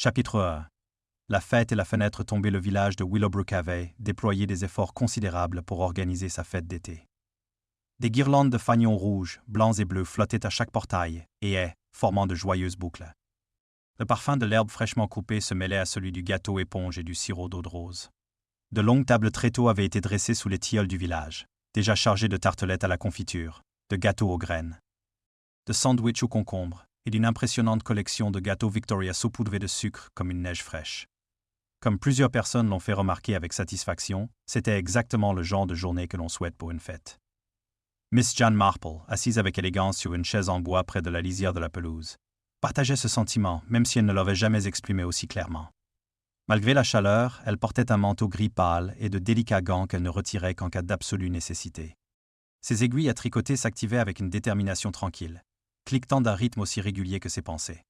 Chapitre 1. La fête et la fenêtre tombée. Le village de Willowbrook avait déployé des efforts considérables pour organiser sa fête d'été. Des guirlandes de fanions rouges, blancs et bleus flottaient à chaque portail et haies, formant de joyeuses boucles. Le parfum de l'herbe fraîchement coupée se mêlait à celui du gâteau éponge et du sirop d'eau de rose. De longues tables tréteaux avaient été dressées sous les tilleuls du village, déjà chargées de tartelettes à la confiture, de gâteaux aux graines, de sandwichs aux concombres et d'une impressionnante collection de gâteaux Victoria saupoudrés de sucre comme une neige fraîche. Comme plusieurs personnes l'ont fait remarquer avec satisfaction, c'était exactement le genre de journée que l'on souhaite pour une fête. Miss Jane Marple, assise avec élégance sur une chaise en bois près de la lisière de la pelouse, partageait ce sentiment, même si elle ne l'avait jamais exprimé aussi clairement. Malgré la chaleur, elle portait un manteau gris pâle et de délicats gants qu'elle ne retirait qu'en cas d'absolue nécessité. Ses aiguilles à tricoter s'activaient avec une détermination tranquille, cliquetant d'un rythme aussi régulier que ses pensées.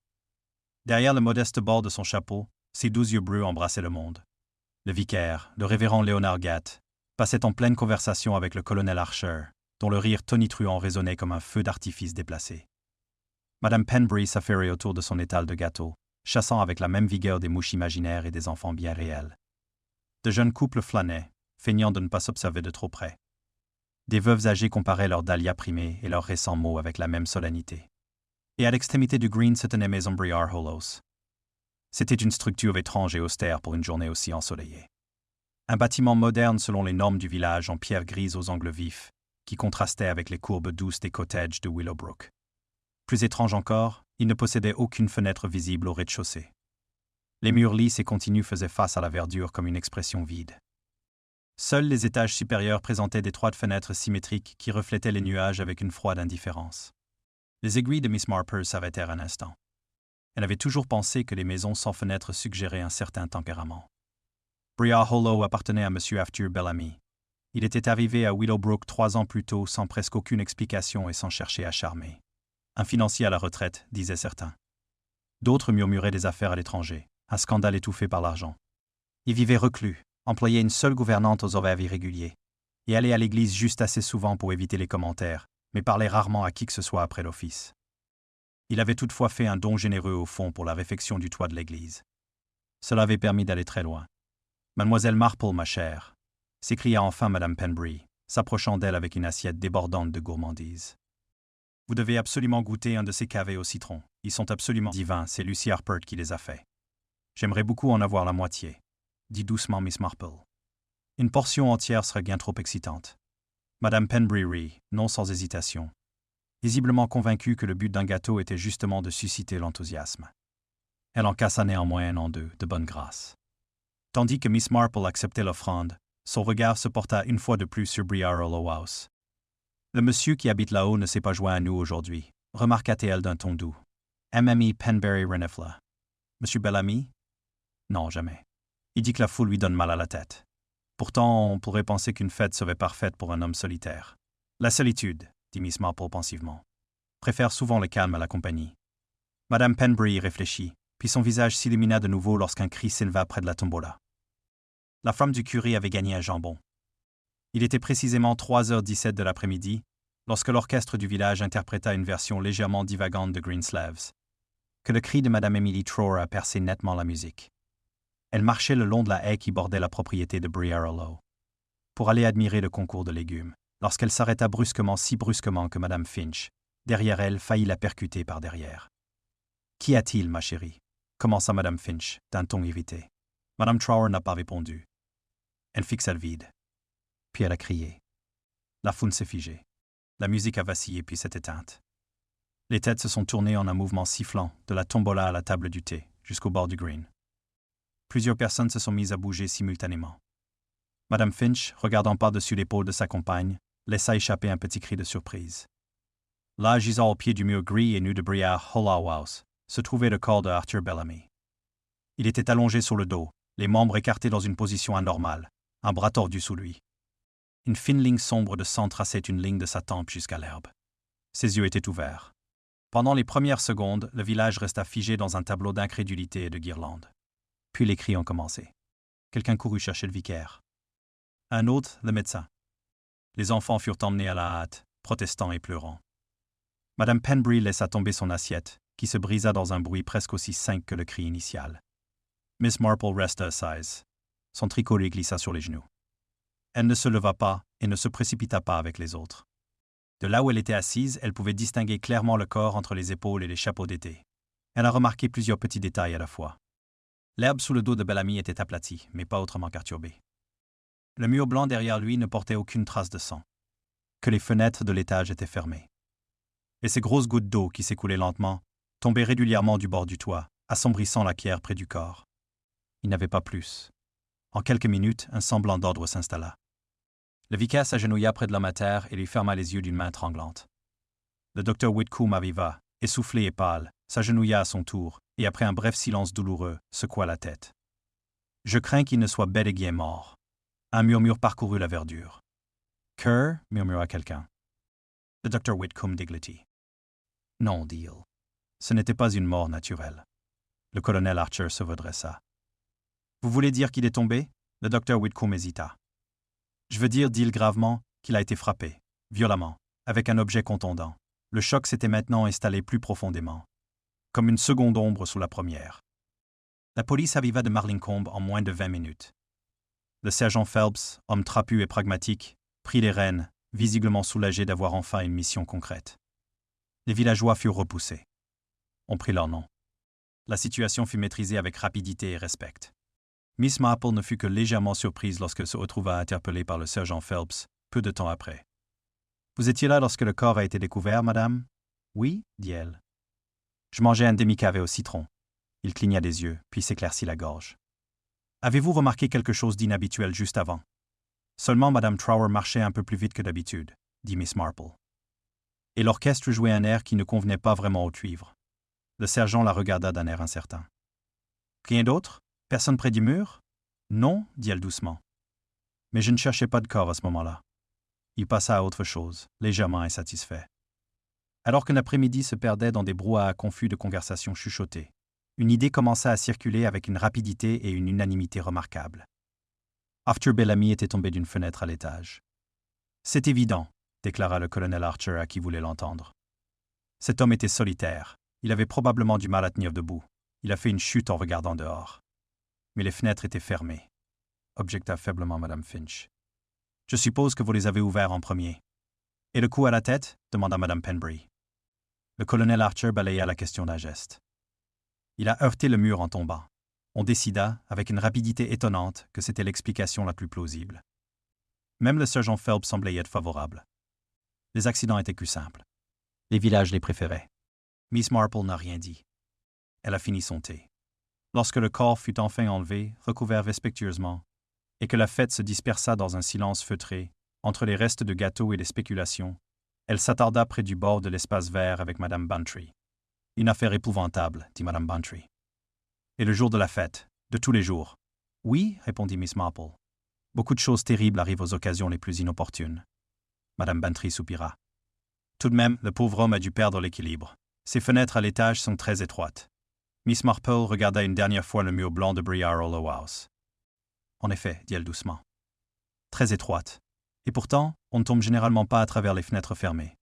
Derrière le modeste bord de son chapeau, ses doux yeux bleus embrassaient le monde. Le vicaire, le révérend Leonard Gatt, passait en pleine conversation avec le colonel Archer, dont le rire tonitruant résonnait comme un feu d'artifice déplacé. Madame Penbury s'affairait autour de son étal de gâteaux, chassant avec la même vigueur des mouches imaginaires et des enfants bien réels. De jeunes couples flânaient, feignant de ne pas s'observer de trop près. Des veuves âgées comparaient leurs dahlias primés et leurs récents mots avec la même solennité. Et à l'extrémité du green se tenait Maison Briar Hollows. C'était une structure étrange et austère pour une journée aussi ensoleillée. Un bâtiment moderne selon les normes du village en pierre grise aux angles vifs, qui contrastait avec les courbes douces des cottages de Willowbrook. Plus étrange encore, il ne possédait aucune fenêtre visible au rez-de-chaussée. Les murs lisses et continus faisaient face à la verdure comme une expression vide. Seuls les étages supérieurs présentaient d'étroites fenêtres symétriques qui reflétaient les nuages avec une froide indifférence. Les aiguilles de Miss Marple s'arrêtèrent un instant. Elle avait toujours pensé que les maisons sans fenêtres suggéraient un certain tempérament. Briar Hollow appartenait à M. Arthur Bellamy. Il était arrivé à Willowbrook 3 ans plus tôt sans presque aucune explication et sans chercher à charmer. Un financier à la retraite, disaient certains. D'autres murmuraient des affaires à l'étranger, un scandale étouffé par l'argent. Il vivait reclus, employait une seule gouvernante aux horaires irréguliers, et allait à l'église juste assez souvent pour éviter les commentaires, mais parlait rarement à qui que ce soit après l'office. Il avait toutefois fait un don généreux au fond pour la réfection du toit de l'église. Cela avait permis d'aller très loin. « Mademoiselle Marple, ma chère », s'écria enfin Madame Penbury, s'approchant d'elle avec une assiette débordante de gourmandise. « Vous devez absolument goûter un de ces cavés au citron. Ils sont absolument divins, c'est Lucy Harpert qui les a faits. J'aimerais beaucoup en avoir la moitié, dit doucement Miss Marple. Une portion entière serait bien trop excitante. Madame Penbury rit, non sans hésitation, visiblement convaincue que le but d'un gâteau était justement de susciter l'enthousiasme. Elle en cassa néanmoins un en deux, de bonne grâce. Tandis que Miss Marple acceptait l'offrande, son regard se porta une fois de plus sur Briar Hollow House. « Le monsieur qui habite là-haut ne s'est pas joint à nous aujourd'hui, » remarqua-t-elle d'un ton doux. « M.M.E. Penbury Renifla. Monsieur Bellamy? Non, jamais. Il dit que la foule lui donne mal à la tête. Pourtant, on pourrait penser qu'une fête serait parfaite pour un homme solitaire. La solitude, dit Miss Marple pensivement, préfère souvent le calme à la compagnie. » Madame Penbury réfléchit, puis son visage s'illumina de nouveau lorsqu'un cri s'éleva près de la tombola. La femme du curé avait gagné un jambon. Il était précisément 3h17 de l'après-midi, lorsque l'orchestre du village interpréta une version légèrement divagante de Greenslaves, que le cri de Madame Emily Trower a percé nettement la musique. Elle marchait le long de la haie qui bordait la propriété de Briar Hollow, pour aller admirer le concours de légumes, lorsqu'elle s'arrêta brusquement, si brusquement que Madame Finch, derrière elle, faillit la percuter par derrière. « Qu'y a-t-il, ma chérie » commença Madame Finch, d'un ton irrité. Madame Trower n'a pas répondu. Elle fixa le vide. Puis elle a crié. La foule s'est figée. La musique a vacillé puis s'est éteinte. Les têtes se sont tournées en un mouvement sifflant, de la tombola à la table du thé, jusqu'au bord du green. Plusieurs personnes se sont mises à bouger simultanément. Madame Finch, regardant par-dessus l'épaule de sa compagne, laissa échapper un petit cri de surprise. Là, gisant au pied du mur gris et nu de Briar Hollow House, se trouvait le corps de Arthur Bellamy. Il était allongé sur le dos, les membres écartés dans une position anormale, un bras tordu sous lui. Une fine ligne sombre de sang traçait une ligne de sa tempe jusqu'à l'herbe. Ses yeux étaient ouverts. Pendant les premières secondes, le village resta figé dans un tableau d'incrédulité et de guirlandes. Puis les cris ont commencé. Quelqu'un courut chercher le vicaire. Un autre, le médecin. Les enfants furent emmenés à la hâte, protestant et pleurant. Madame Penbury laissa tomber son assiette, qui se brisa dans un bruit presque aussi sec que le cri initial. Miss Marple resta assise. Son tricot lui glissa sur les genoux. Elle ne se leva pas et ne se précipita pas avec les autres. De là où elle était assise, elle pouvait distinguer clairement le corps entre les épaules et les chapeaux d'été. Elle a remarqué plusieurs petits détails à la fois. L'herbe sous le dos de Bellamy était aplatie, mais pas autrement perturbée. Le mur blanc derrière lui ne portait aucune trace de sang. Que les fenêtres de l'étage étaient fermées. Et ces grosses gouttes d'eau qui s'écoulaient lentement tombaient régulièrement du bord du toit, assombrissant la pierre près du corps. Il n'avait pas plus. En quelques minutes, un semblant d'ordre s'installa. Le vicaire s'agenouilla près de l'homme à terre et lui ferma les yeux d'une main tremblante. Le docteur Whitcomb arriva, essoufflé et pâle, s'agenouilla à son tour, et après un bref silence douloureux, secoua la tête. « Je crains qu'il ne soit bel et bien mort. » Un murmure parcourut la verdure. « Que » murmura quelqu'un. Le docteur Whitcomb déglutit. « Non, dit-il. Ce n'était pas une mort naturelle. » Le colonel Archer se redressa. « Vous voulez dire qu'il est tombé » Le docteur Whitcomb hésita. « Je veux dire, dit-il gravement, qu'il a été frappé, violemment, avec un objet contondant. Le choc s'était maintenant installé plus profondément, comme une seconde ombre sous la première. » La police arriva de Marlincolm en moins de 20 minutes. Le sergent Phelps, homme trapu et pragmatique, prit les rênes, visiblement soulagé d'avoir enfin une mission concrète. Les villageois furent repoussés. On prit leur nom. La situation fut maîtrisée avec rapidité et respect. Miss Marple ne fut que légèrement surprise lorsqu'elle se retrouva interpellée par le sergent Phelps, peu de temps après. « Vous étiez là lorsque le corps a été découvert, madame ?»« Oui, dit-elle. »« Je mangeais un demi-café au citron. » Il cligna des yeux, puis s'éclaircit la gorge. « Avez-vous remarqué quelque chose d'inhabituel juste avant ?»« Seulement madame Trower marchait un peu plus vite que d'habitude, » dit Miss Marple. Et l'orchestre jouait un air qui ne convenait pas vraiment au cuivre. Le sergent la regarda d'un air incertain. « Rien d'autre ? Personne près du mur ?»« Non, dit-elle doucement. Mais je ne cherchais pas de corps à ce moment-là. » Il passa à autre chose, légèrement insatisfait. Alors que l'après-midi se perdait dans des brouhahas confus de conversations chuchotées, une idée commença à circuler avec une rapidité et une unanimité remarquables. Arthur Bellamy était tombé d'une fenêtre à l'étage. « C'est évident, » déclara le colonel Archer à qui voulait l'entendre. Cet homme était solitaire. Il avait probablement du mal à tenir debout. Il a fait une chute en regardant dehors. Mais les fenêtres étaient fermées, objecta faiblement Madame Finch. « Je suppose que vous les avez ouvertes en premier. »« Et le coup à la tête ?» demanda Madame Penbury. Le colonel Archer balaya la question d'un geste. « Il a heurté le mur en tombant. » On décida, avec une rapidité étonnante, que c'était l'explication la plus plausible. Même le sergent Phelps semblait y être favorable. Les accidents étaient plus simples. Les villages les préféraient. Miss Marple n'a rien dit. Elle a fini son thé. Lorsque le corps fut enfin enlevé, recouvert respectueusement, et que la fête se dispersa dans un silence feutré, entre les restes de gâteaux et les spéculations, elle s'attarda près du bord de l'espace vert avec Madame Bantry. « Une affaire épouvantable, » dit Madame Bantry. « Et le jour de la fête, de tous les jours. »« Oui, » répondit Miss Marple. « Beaucoup de choses terribles arrivent aux occasions les plus inopportunes. » Madame Bantry soupira. « Tout de même, le pauvre homme a dû perdre l'équilibre. Ses fenêtres à l'étage sont très étroites. » Miss Marple regarda une dernière fois le mur blanc de Briar Hollow House. « En effet, » dit-elle doucement. « Très étroite. Et pourtant, on ne tombe généralement pas à travers les fenêtres fermées. »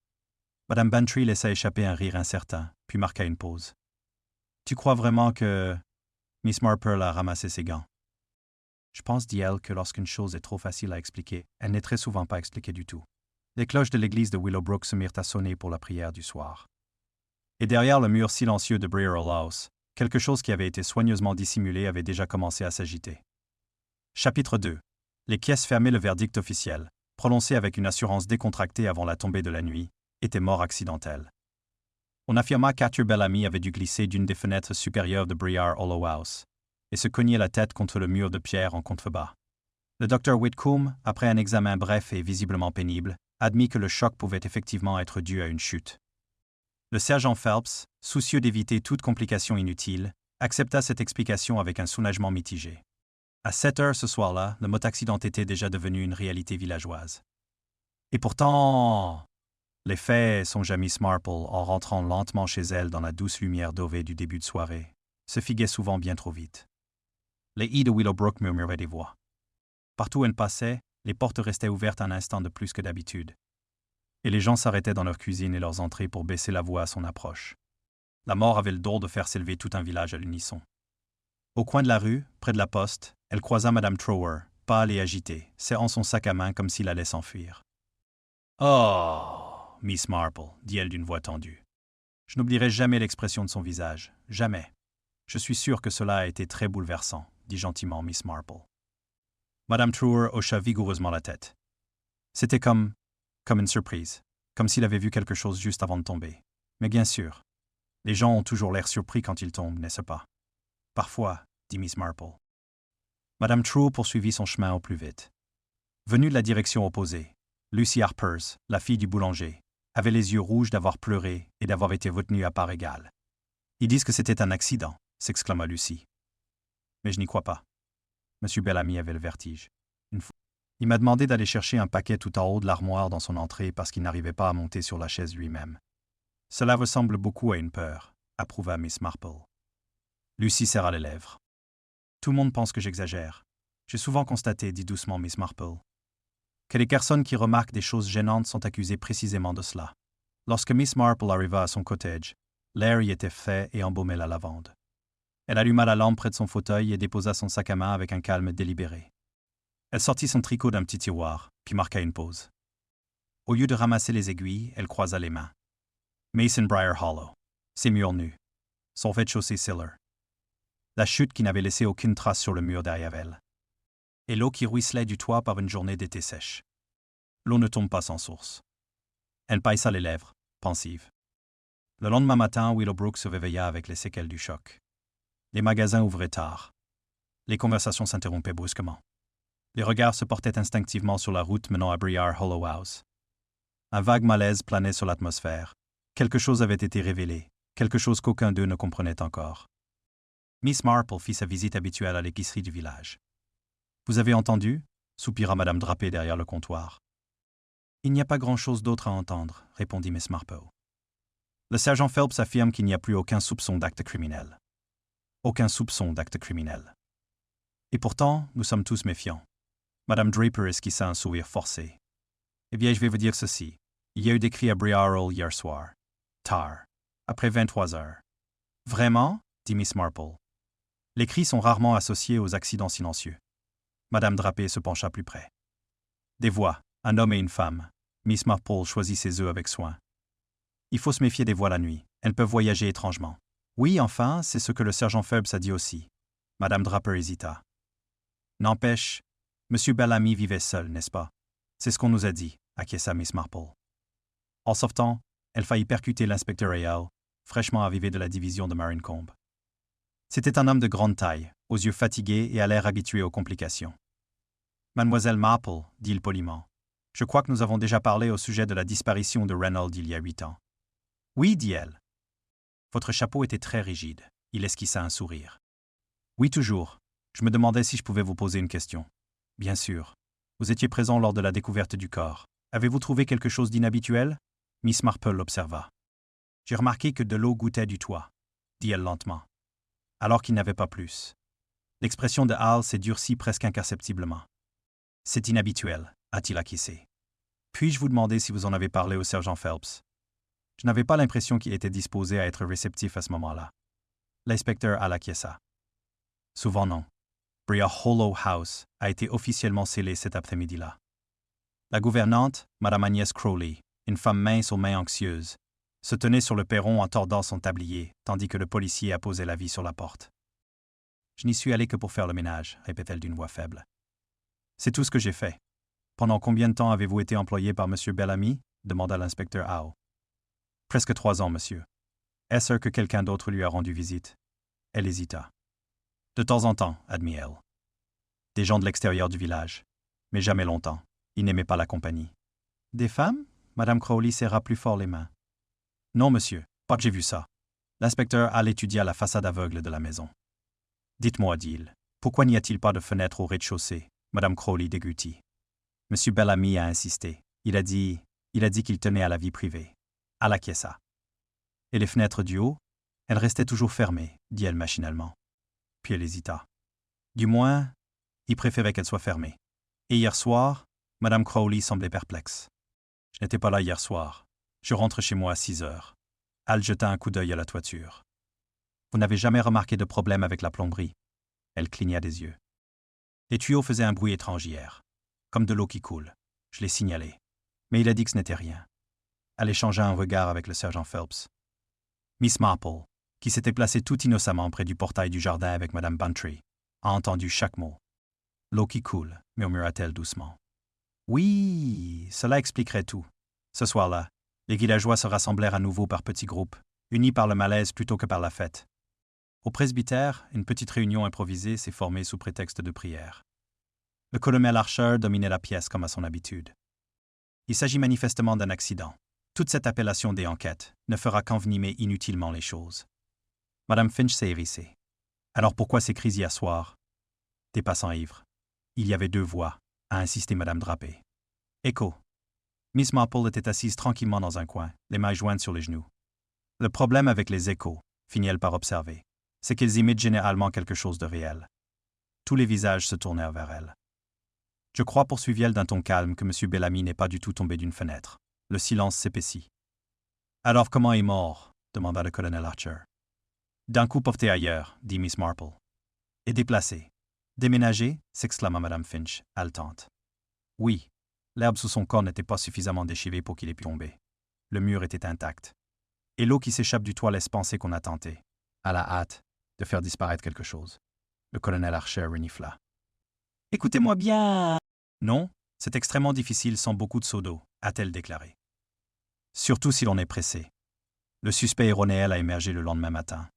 Madame Bantry laissa échapper un rire incertain, puis marqua une pause. « Tu crois vraiment que... » Miss Marple a ramassé ses gants. « Je pense, dit-elle, que lorsqu'une chose est trop facile à expliquer, elle n'est très souvent pas expliquée du tout. » Les cloches de l'église de Willowbrook se mirent à sonner pour la prière du soir. Et derrière le mur silencieux de Briar Hollow House, quelque chose qui avait été soigneusement dissimulé avait déjà commencé à s'agiter. Chapitre 2. Les caisses fermaient le verdict officiel, prononcé avec une assurance décontractée avant la tombée de la nuit, était mort accidentelle. On affirma qu'Arthur Bellamy avait dû glisser d'une des fenêtres supérieures de Briar Hollow House et se cogner la tête contre le mur de pierre en contrebas. Le docteur Whitcomb, après un examen bref et visiblement pénible, admit que le choc pouvait effectivement être dû à une chute. Le sergent Phelps, soucieux d'éviter toute complication inutile, accepta cette explication avec un soulagement mitigé. À 7 heures ce soir-là, le mot accident était déjà devenu une réalité villageoise. Et pourtant, les faits, songea Miss Marple en rentrant lentement chez elle dans la douce lumière dorée du début de soirée, se figuaient souvent bien trop vite. Les haies de Willowbrook murmuraient des voix. Partout où elle passait, les portes restaient ouvertes un instant de plus que d'habitude. Et les gens s'arrêtaient dans leurs cuisines et leurs entrées pour baisser la voix à son approche. La mort avait le don de faire s'élever tout un village à l'unisson. Au coin de la rue, près de la poste, elle croisa Madame Trower, pâle et agitée, serrant son sac à main comme s'il allait s'enfuir. « Oh, Miss Marple, dit-elle d'une voix tendue. Je n'oublierai jamais l'expression de son visage, jamais. Je suis sûr que cela a été très bouleversant, dit gentiment Miss Marple. Madame Trower hocha vigoureusement la tête. C'était comme une surprise, comme s'il avait vu quelque chose juste avant de tomber. Mais bien sûr, les gens ont toujours l'air surpris quand ils tombent, n'est-ce pas? Parfois, dit Miss Marple. Madame Trower poursuivit son chemin au plus vite. Venue de la direction opposée, Lucy Harpers, la fille du boulanger, avait les yeux rouges d'avoir pleuré et d'avoir été retenue à part égale. Ils disent que c'était un accident, s'exclama Lucy. Mais je n'y crois pas. Monsieur Bellamy avait le vertige. Une fois, il m'a demandé d'aller chercher un paquet tout en haut de l'armoire dans son entrée parce qu'il n'arrivait pas à monter sur la chaise lui-même. Cela ressemble beaucoup à une peur, approuva Miss Marple. Lucy serra les lèvres. Tout le monde pense que j'exagère. J'ai souvent constaté, dit doucement Miss Marple, que les personnes qui remarquent des choses gênantes sont accusées précisément de cela. Lorsque Miss Marple arriva à son cottage, l'air y était frais et embaumait la lavande. Elle alluma la lampe près de son fauteuil et déposa son sac à main avec un calme délibéré. Elle sortit son tricot d'un petit tiroir, puis marqua une pause. Au lieu de ramasser les aiguilles, elle croisa les mains. Mason Briar Hollow. Ses murs nus. Son rez-de-chaussée cellar. La chute qui n'avait laissé aucune trace sur le mur derrière elle. Et l'eau qui ruisselait du toit par une journée d'été sèche. L'eau ne tombe pas sans source. Elle paissa les lèvres, pensive. Le lendemain matin, Willowbrook se réveilla avec les séquelles du choc. Les magasins ouvraient tard. Les conversations s'interrompaient brusquement. Les regards se portaient instinctivement sur la route menant à Briar Hollow House. Un vague malaise planait sur l'atmosphère. Quelque chose avait été révélé, quelque chose qu'aucun d'eux ne comprenait encore. Miss Marple fit sa visite habituelle à l'épicerie du village. « Vous avez entendu » soupira Madame Drapé derrière le comptoir. « Il n'y a pas grand-chose d'autre à entendre » répondit Miss Marple. Le sergent Phelps affirme qu'il n'y a plus aucun soupçon d'acte criminel. Aucun soupçon d'acte criminel. Et pourtant, nous sommes tous méfiants. Madame Draper esquissa un sourire forcé. Eh bien, je vais vous dire ceci. Il y a eu des cris à Briar Hall hier soir. Tard. Après 23 heures. Vraiment? Dit Miss Marple. Les cris sont rarement associés aux accidents silencieux. Madame Drapé se pencha plus près. Des voix, un homme et une femme. Miss Marple choisit ses œufs avec soin. Il faut se méfier des voix la nuit. Elles peuvent voyager étrangement. Oui, enfin, c'est ce que le sergent Phelps a dit aussi. Madame Draper hésita. N'empêche, M. Bellamy vivait seul, n'est-ce pas? C'est ce qu'on nous a dit, acquiesça Miss Marple. En sortant, elle faillit percuter l'inspecteur Hale, fraîchement arrivé de la division de Marincombe. C'était un homme de grande taille, aux yeux fatigués et à l'air habitué aux complications. Mademoiselle Marple, dit-il poliment, je crois que nous avons déjà parlé au sujet de la disparition de Reynolds il y a 8 ans. Oui, dit-elle. Votre chapeau était très rigide. Il esquissa un sourire. Oui, toujours. Je me demandais si je pouvais vous poser une question. Bien sûr. Vous étiez présent lors de la découverte du corps. Avez-vous trouvé quelque chose d'inhabituel? Miss Marple l'observa. J'ai remarqué que de l'eau goûtait du toit, dit-elle lentement, alors qu'il n'avait pas plus. L'expression de Hal s'est durcie presque imperceptiblement. C'est inhabituel, a-t-il acquiescé. Puis-je vous demander si vous en avez parlé au sergent Phelps? Je n'avais pas l'impression qu'il était disposé à être réceptif à ce moment-là. L'inspecteur Hal acquiesça. Souvent non. Briar Hollow House a été officiellement scellé cet après-midi-là. La gouvernante, Mme Agnès Crowley, une femme mince aux mains anxieuses, se tenait sur le perron en tordant son tablier, tandis que le policier apposait la vie sur la porte. « Je n'y suis allé que pour faire le ménage », répétait-elle d'une voix faible. « C'est tout ce que j'ai fait. Pendant combien de temps avez-vous été employé par M. Bellamy » demanda l'inspecteur Howe. « Presque 3 ans, monsieur. Est-ce que quelqu'un d'autre lui a rendu visite ?» Elle hésita. « De temps en temps, admit elle. Des gens de l'extérieur du village. Mais jamais longtemps. Il n'aimait pas la compagnie. »« Des femmes » Madame Crowley serra plus fort les mains. « Non, monsieur, pas que j'ai vu ça. » L'inspecteur Hall étudia la façade aveugle de la maison. « Dites-moi, dit-il, pourquoi n'y a-t-il pas de fenêtre au rez-de-chaussée » Madame Crowley déglutit. Monsieur Bellamy a insisté. Il a dit qu'il tenait à la vie privée. Hall acquiesça. « Et les fenêtres du haut » Elles restaient toujours fermées, dit-elle machinalement. Puis elle hésita. Du moins, il préférait qu'elles soient fermées. Et hier soir, Madame Crowley semblait perplexe. Je n'étais pas là hier soir. Je rentre chez moi à 6 heures. Hal jeta un coup d'œil à la toiture. Vous n'avez jamais remarqué de problème avec la plomberie? Elle cligna des yeux. Les tuyaux faisaient un bruit étrange hier, comme de l'eau qui coule. Je l'ai signalé. Mais il a dit que ce n'était rien. Elle échangea un regard avec le sergent Phelps. Miss Marple, qui s'était placée tout innocemment près du portail du jardin avec Madame Bantry, a entendu chaque mot. L'eau qui coule, murmura-t-elle doucement. Oui, cela expliquerait tout. Ce soir-là, les villageois se rassemblèrent à nouveau par petits groupes, unis par le malaise plutôt que par la fête. Au presbytère, une petite réunion improvisée s'est formée sous prétexte de prière. Le colonel Archer dominait la pièce comme à son habitude. Il s'agit manifestement d'un accident. Toute cette appellation des enquêtes ne fera qu'envenimer inutilement les choses. Madame Finch s'est hérissée. Alors pourquoi ces cris hier soir? Des passants ivres. Il y avait 2 voix, a insisté Madame Drapé. Écho. Miss Marple était assise tranquillement dans un coin, les mains jointes sur les genoux. Le problème avec les échos, finit-elle par observer, c'est qu'ils imitent généralement quelque chose de réel. Tous les visages se tournèrent vers elle. Je crois, poursuivit-elle d'un ton calme, que M. Bellamy n'est pas du tout tombé d'une fenêtre. Le silence s'épaissit. Alors comment est mort? Demanda le colonel Archer. D'un coup porté ailleurs, dit Miss Marple. Et déplacé. Déménagé? S'exclama Madame Finch, haletante. Oui. L'herbe sous son corps n'était pas suffisamment déchirée pour qu'il ait pu tomber. Le mur était intact. Et l'eau qui s'échappe du toit laisse penser qu'on a tenté, à la hâte, de faire disparaître quelque chose. Le colonel Archer renifla. Écoutez-moi bien. Non, c'est extrêmement difficile sans beaucoup de seaux d'eau, a-t-elle déclaré. Surtout si l'on est pressé. Le suspect erroné a émergé le lendemain matin.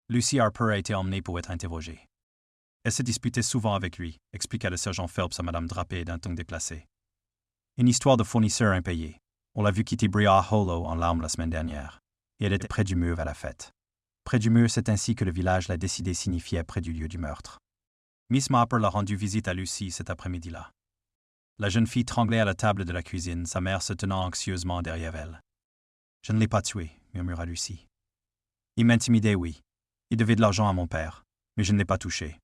Lucy Harper a été emmenée pour être interrogée. Elle se disputait souvent avec lui, expliqua le sergent Phelps à Madame Drapé d'un ton déplacé. Une histoire de fournisseur impayé. On l'a vu quitter Briar Hollow en larmes la semaine dernière. Et elle était près du mur à la fête. Près du mur, c'est ainsi que le village l'a décidé signifiait près du lieu du meurtre. Miss Marple a rendu visite à Lucy cet après-midi-là. La jeune fille tremblait à la table de la cuisine, sa mère se tenant anxieusement derrière elle. « Je ne l'ai pas tué, » murmura Lucy. « Il m'intimidait, oui. Il devait de l'argent à mon père, mais je ne l'ai pas touché. »«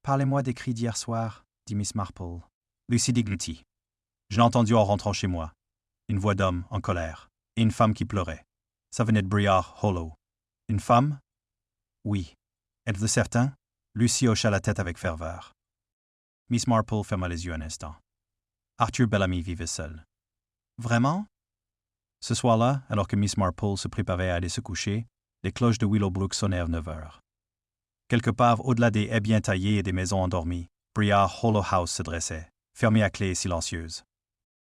Parlez-moi des cris d'hier soir, » dit Miss Marple. Lucy déglutit. « Je l'ai entendu en rentrant chez moi. Une voix d'homme, en colère, et une femme qui pleurait. Ça venait de Briar Hollow. Une femme? Oui. Êtes-vous certain? Lucy hocha la tête avec ferveur. Miss Marple ferma les yeux un instant. Arthur Bellamy vivait seul. Vraiment? Ce soir-là, alors que Miss Marple se préparait à aller se coucher, les cloches de Willowbrook sonnèrent 9 heures. Quelque part, au-delà des haies bien taillées et des maisons endormies, Briar Hollow House se dressait, fermée à clé et silencieuse.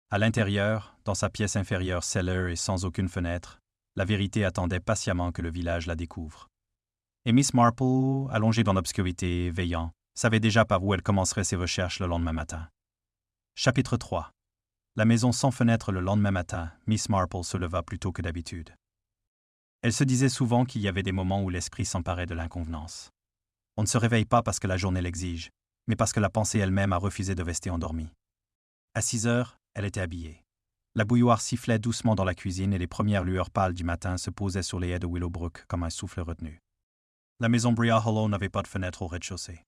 À l'intérieur, dans sa pièce inférieure cellar et sans aucune fenêtre, la vérité attendait patiemment que le village la découvre. Et Miss Marple, allongée dans l'obscurité, veillant, savait déjà par où elle commencerait ses recherches le lendemain matin. Chapitre 3. La maison sans fenêtre le lendemain matin, Miss Marple se leva plus tôt que d'habitude. Elle se disait souvent qu'il y avait des moments où l'esprit s'emparait de l'inconvenance. On ne se réveille pas parce que la journée l'exige, mais parce que la pensée elle-même a refusé de rester endormie. À 6 heures, elle était habillée. La bouilloire sifflait doucement dans la cuisine et les premières lueurs pâles du matin se posaient sur les haies de Willowbrook comme un souffle retenu. La maison Briar Hollow n'avait pas de fenêtre au rez-de-chaussée.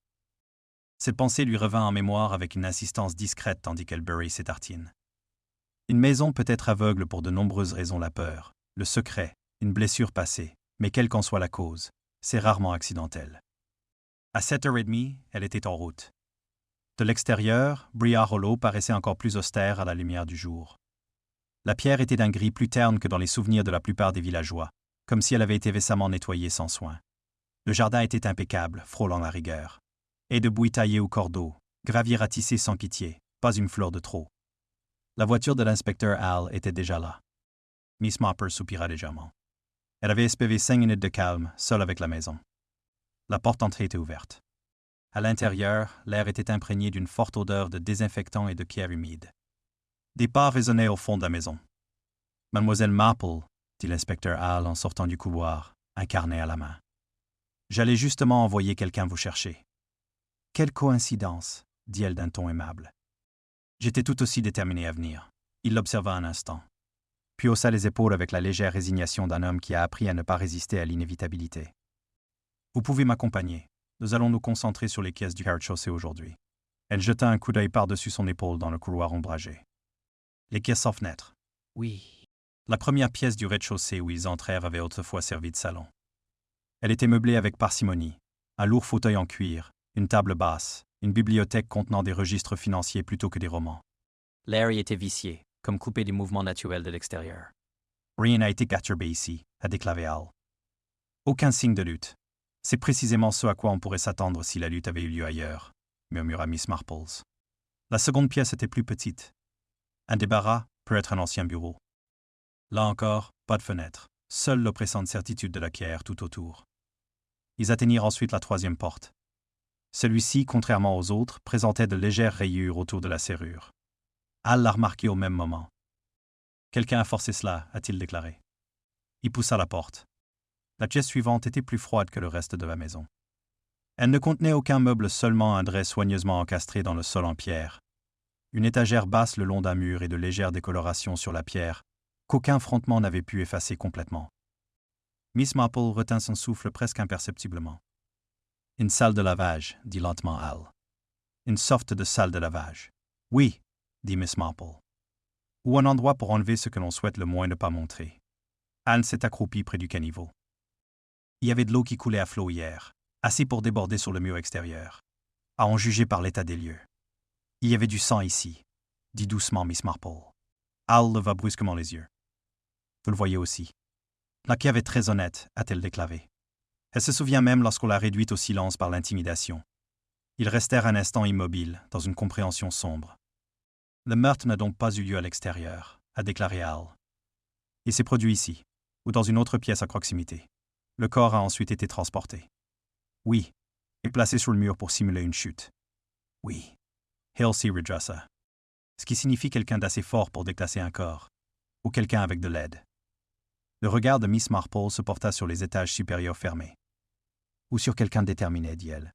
Cette pensée lui revint en mémoire avec une insistance discrète tandis qu'elle beurrait ses tartines. Une maison peut être aveugle pour de nombreuses raisons, la peur, le secret, une blessure passée, mais quelle qu'en soit la cause, c'est rarement accidentel. À 7h30, elle était en route. De l'extérieur, Briar Hollow paraissait encore plus austère à la lumière du jour. La pierre était d'un gris plus terne que dans les souvenirs de la plupart des villageois, comme si elle avait été récemment nettoyée sans soin. Le jardin était impeccable, frôlant la rigueur. Et de bouilles taillées au cordeau, gravier ratissé sans pitié, pas une fleur de trop. La voiture de l'inspecteur Hal était déjà là. Miss Marple soupira légèrement. Elle avait espéré 5 minutes de calme, seule avec la maison. La porte d'entrée était ouverte. À l'intérieur, l'air était imprégné d'une forte odeur de désinfectant et de pierre humide. Des pas résonnaient au fond de la maison. « Mademoiselle Marple » dit l'inspecteur Hal en sortant du couloir, un carnet à la main. « J'allais justement envoyer quelqu'un vous chercher. » « Quelle coïncidence » dit-elle d'un ton aimable. J'étais tout aussi déterminé à venir. Il l'observa un instant, puis haussa les épaules avec la légère résignation d'un homme qui a appris à ne pas résister à l'inévitabilité. « Vous pouvez m'accompagner. Nous allons nous concentrer sur les caisses du rez-de-chaussée aujourd'hui. » Elle jeta un coup d'œil par-dessus son épaule dans le couloir ombragé. Les caisses sans fenêtre. Oui. La première pièce du rez-de-chaussée où ils entrèrent avait autrefois servi de salon. Elle était meublée avec parcimonie, un lourd fauteuil en cuir une table basse, une bibliothèque contenant des registres financiers plutôt que des romans. L'air y était vicié, comme coupé du mouvement naturel de l'extérieur. Rien n'a été perturbé ici, a déclaré Hal. Aucun signe de lutte. C'est précisément ce à quoi on pourrait s'attendre si la lutte avait eu lieu ailleurs, murmura Miss Marples. La seconde pièce était plus petite. Un débarras peut être un ancien bureau. Là encore, pas de fenêtre, seule l'oppressante certitude de la pierre tout autour. Ils atteignirent ensuite la troisième porte. Celui-ci, contrairement aux autres, présentait de légères rayures autour de la serrure. Hal l'a remarqué au même moment. Quelqu'un a forcé cela, a-t-il déclaré. Il poussa la porte. La pièce suivante était plus froide que le reste de la maison. Elle ne contenait aucun meuble, seulement un drap soigneusement encastré dans le sol en pierre. Une étagère basse le long d'un mur et de légères décolorations sur la pierre, qu'aucun frottement n'avait pu effacer complètement. Miss Marple retint son souffle presque imperceptiblement. « Une salle de lavage », dit lentement Hal. « Une sorte de salle de lavage. »« Oui », dit Miss Marple. « Ou un endroit pour enlever ce que l'on souhaite le moins ne pas montrer. » Anne s'est accroupie près du caniveau. Il y avait de l'eau qui coulait à flot hier, assez pour déborder sur le mur extérieur, à en juger par l'état des lieux. Il y avait du sang ici, dit doucement Miss Marple. Hal leva brusquement les yeux. Vous le voyez aussi. La cave est très honnête, a-t-elle déclaré. Elle se souvient même lorsqu'on l'a réduite au silence par l'intimidation. Ils restèrent un instant immobiles, dans une compréhension sombre. Le meurtre n'a donc pas eu lieu à l'extérieur, a déclaré Hal. Il s'est produit ici, ou dans une autre pièce à proximité. Le corps a ensuite été transporté. Oui, et placé sur le mur pour simuler une chute. Oui, Halsey redressa. Ce qui signifie quelqu'un d'assez fort pour déclasser un corps, ou quelqu'un avec de l'aide. Le regard de Miss Marple se porta sur les étages supérieurs fermés. Ou sur quelqu'un de déterminé, dit-elle.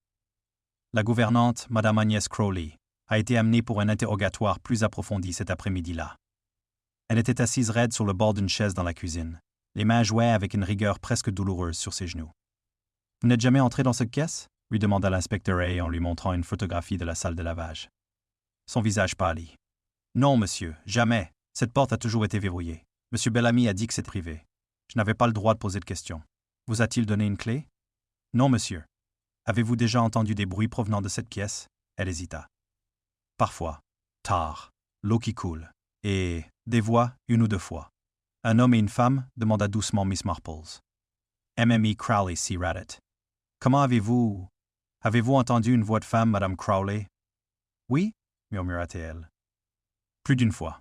La gouvernante, Madame Agnès Crowley, a été amenée pour un interrogatoire plus approfondi cet après-midi-là. Elle était assise raide sur le bord d'une chaise dans la cuisine, les mains jouaient avec une rigueur presque douloureuse sur ses genoux. « Vous n'êtes jamais entré dans cette caisse ?» lui demanda l'inspecteur Hay en lui montrant une photographie de la salle de lavage. Son visage pâlit. « Non, monsieur, jamais. Cette porte a toujours été verrouillée. Monsieur Bellamy a dit que c'est privé. Je n'avais pas le droit de poser de questions. Vous a-t-il donné une clé ? » « Non, monsieur. Avez-vous déjà entendu des bruits provenant de cette pièce ? » Elle hésita. « Parfois. Tard. L'eau qui coule. Et des voix, une ou deux fois. »« Un homme et une femme ?» demanda doucement Miss Marples. MME Crowley s'y radet. « Comment avez-vous entendu une voix de femme, Madame Crowley ? » « Oui, murmura-t-elle. « Plus d'une fois. »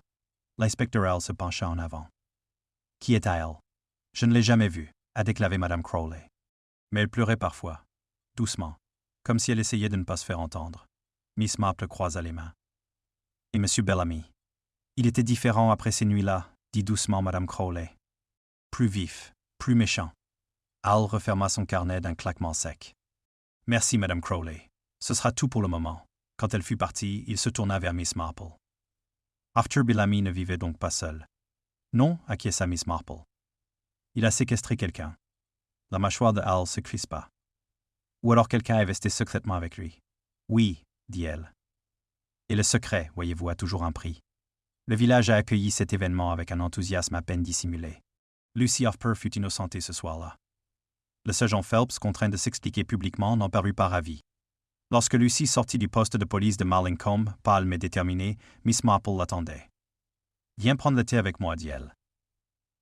L'inspecteur Hale se pencha en avant. « Qui est-elle ? » « Je ne l'ai jamais vue, » a déclaré Madame Crowley. Mais elle pleurait parfois, doucement, comme si elle essayait de ne pas se faire entendre. Miss Marple croisa les mains. « Et Monsieur Bellamy ? Il était différent après ces nuits-là, » dit doucement Madame Crowley. « Plus vif, plus méchant. » Hal referma son carnet d'un claquement sec. « Merci, Madame Crowley. Ce sera tout pour le moment. » Quand elle fut partie, il se tourna vers Miss Marple. Arthur Bellamy ne vivait donc pas seul. Non, acquiesça Miss Marple. Il a séquestré quelqu'un. La mâchoire de Hal se crispa. Ou alors quelqu'un est resté secrètement avec lui. Oui, dit-elle. Et le secret, voyez-vous, a toujours un prix. Le village a accueilli cet événement avec un enthousiasme à peine dissimulé. Lucy Harper fut innocentée ce soir-là. Le sergent Phelps, contraint de s'expliquer publiquement, n'en parut pas ravi. Lorsque Lucy sortit du poste de police de Mallingham, pâle mais déterminée, Miss Marple l'attendait. « Viens prendre le thé avec moi, dit-elle.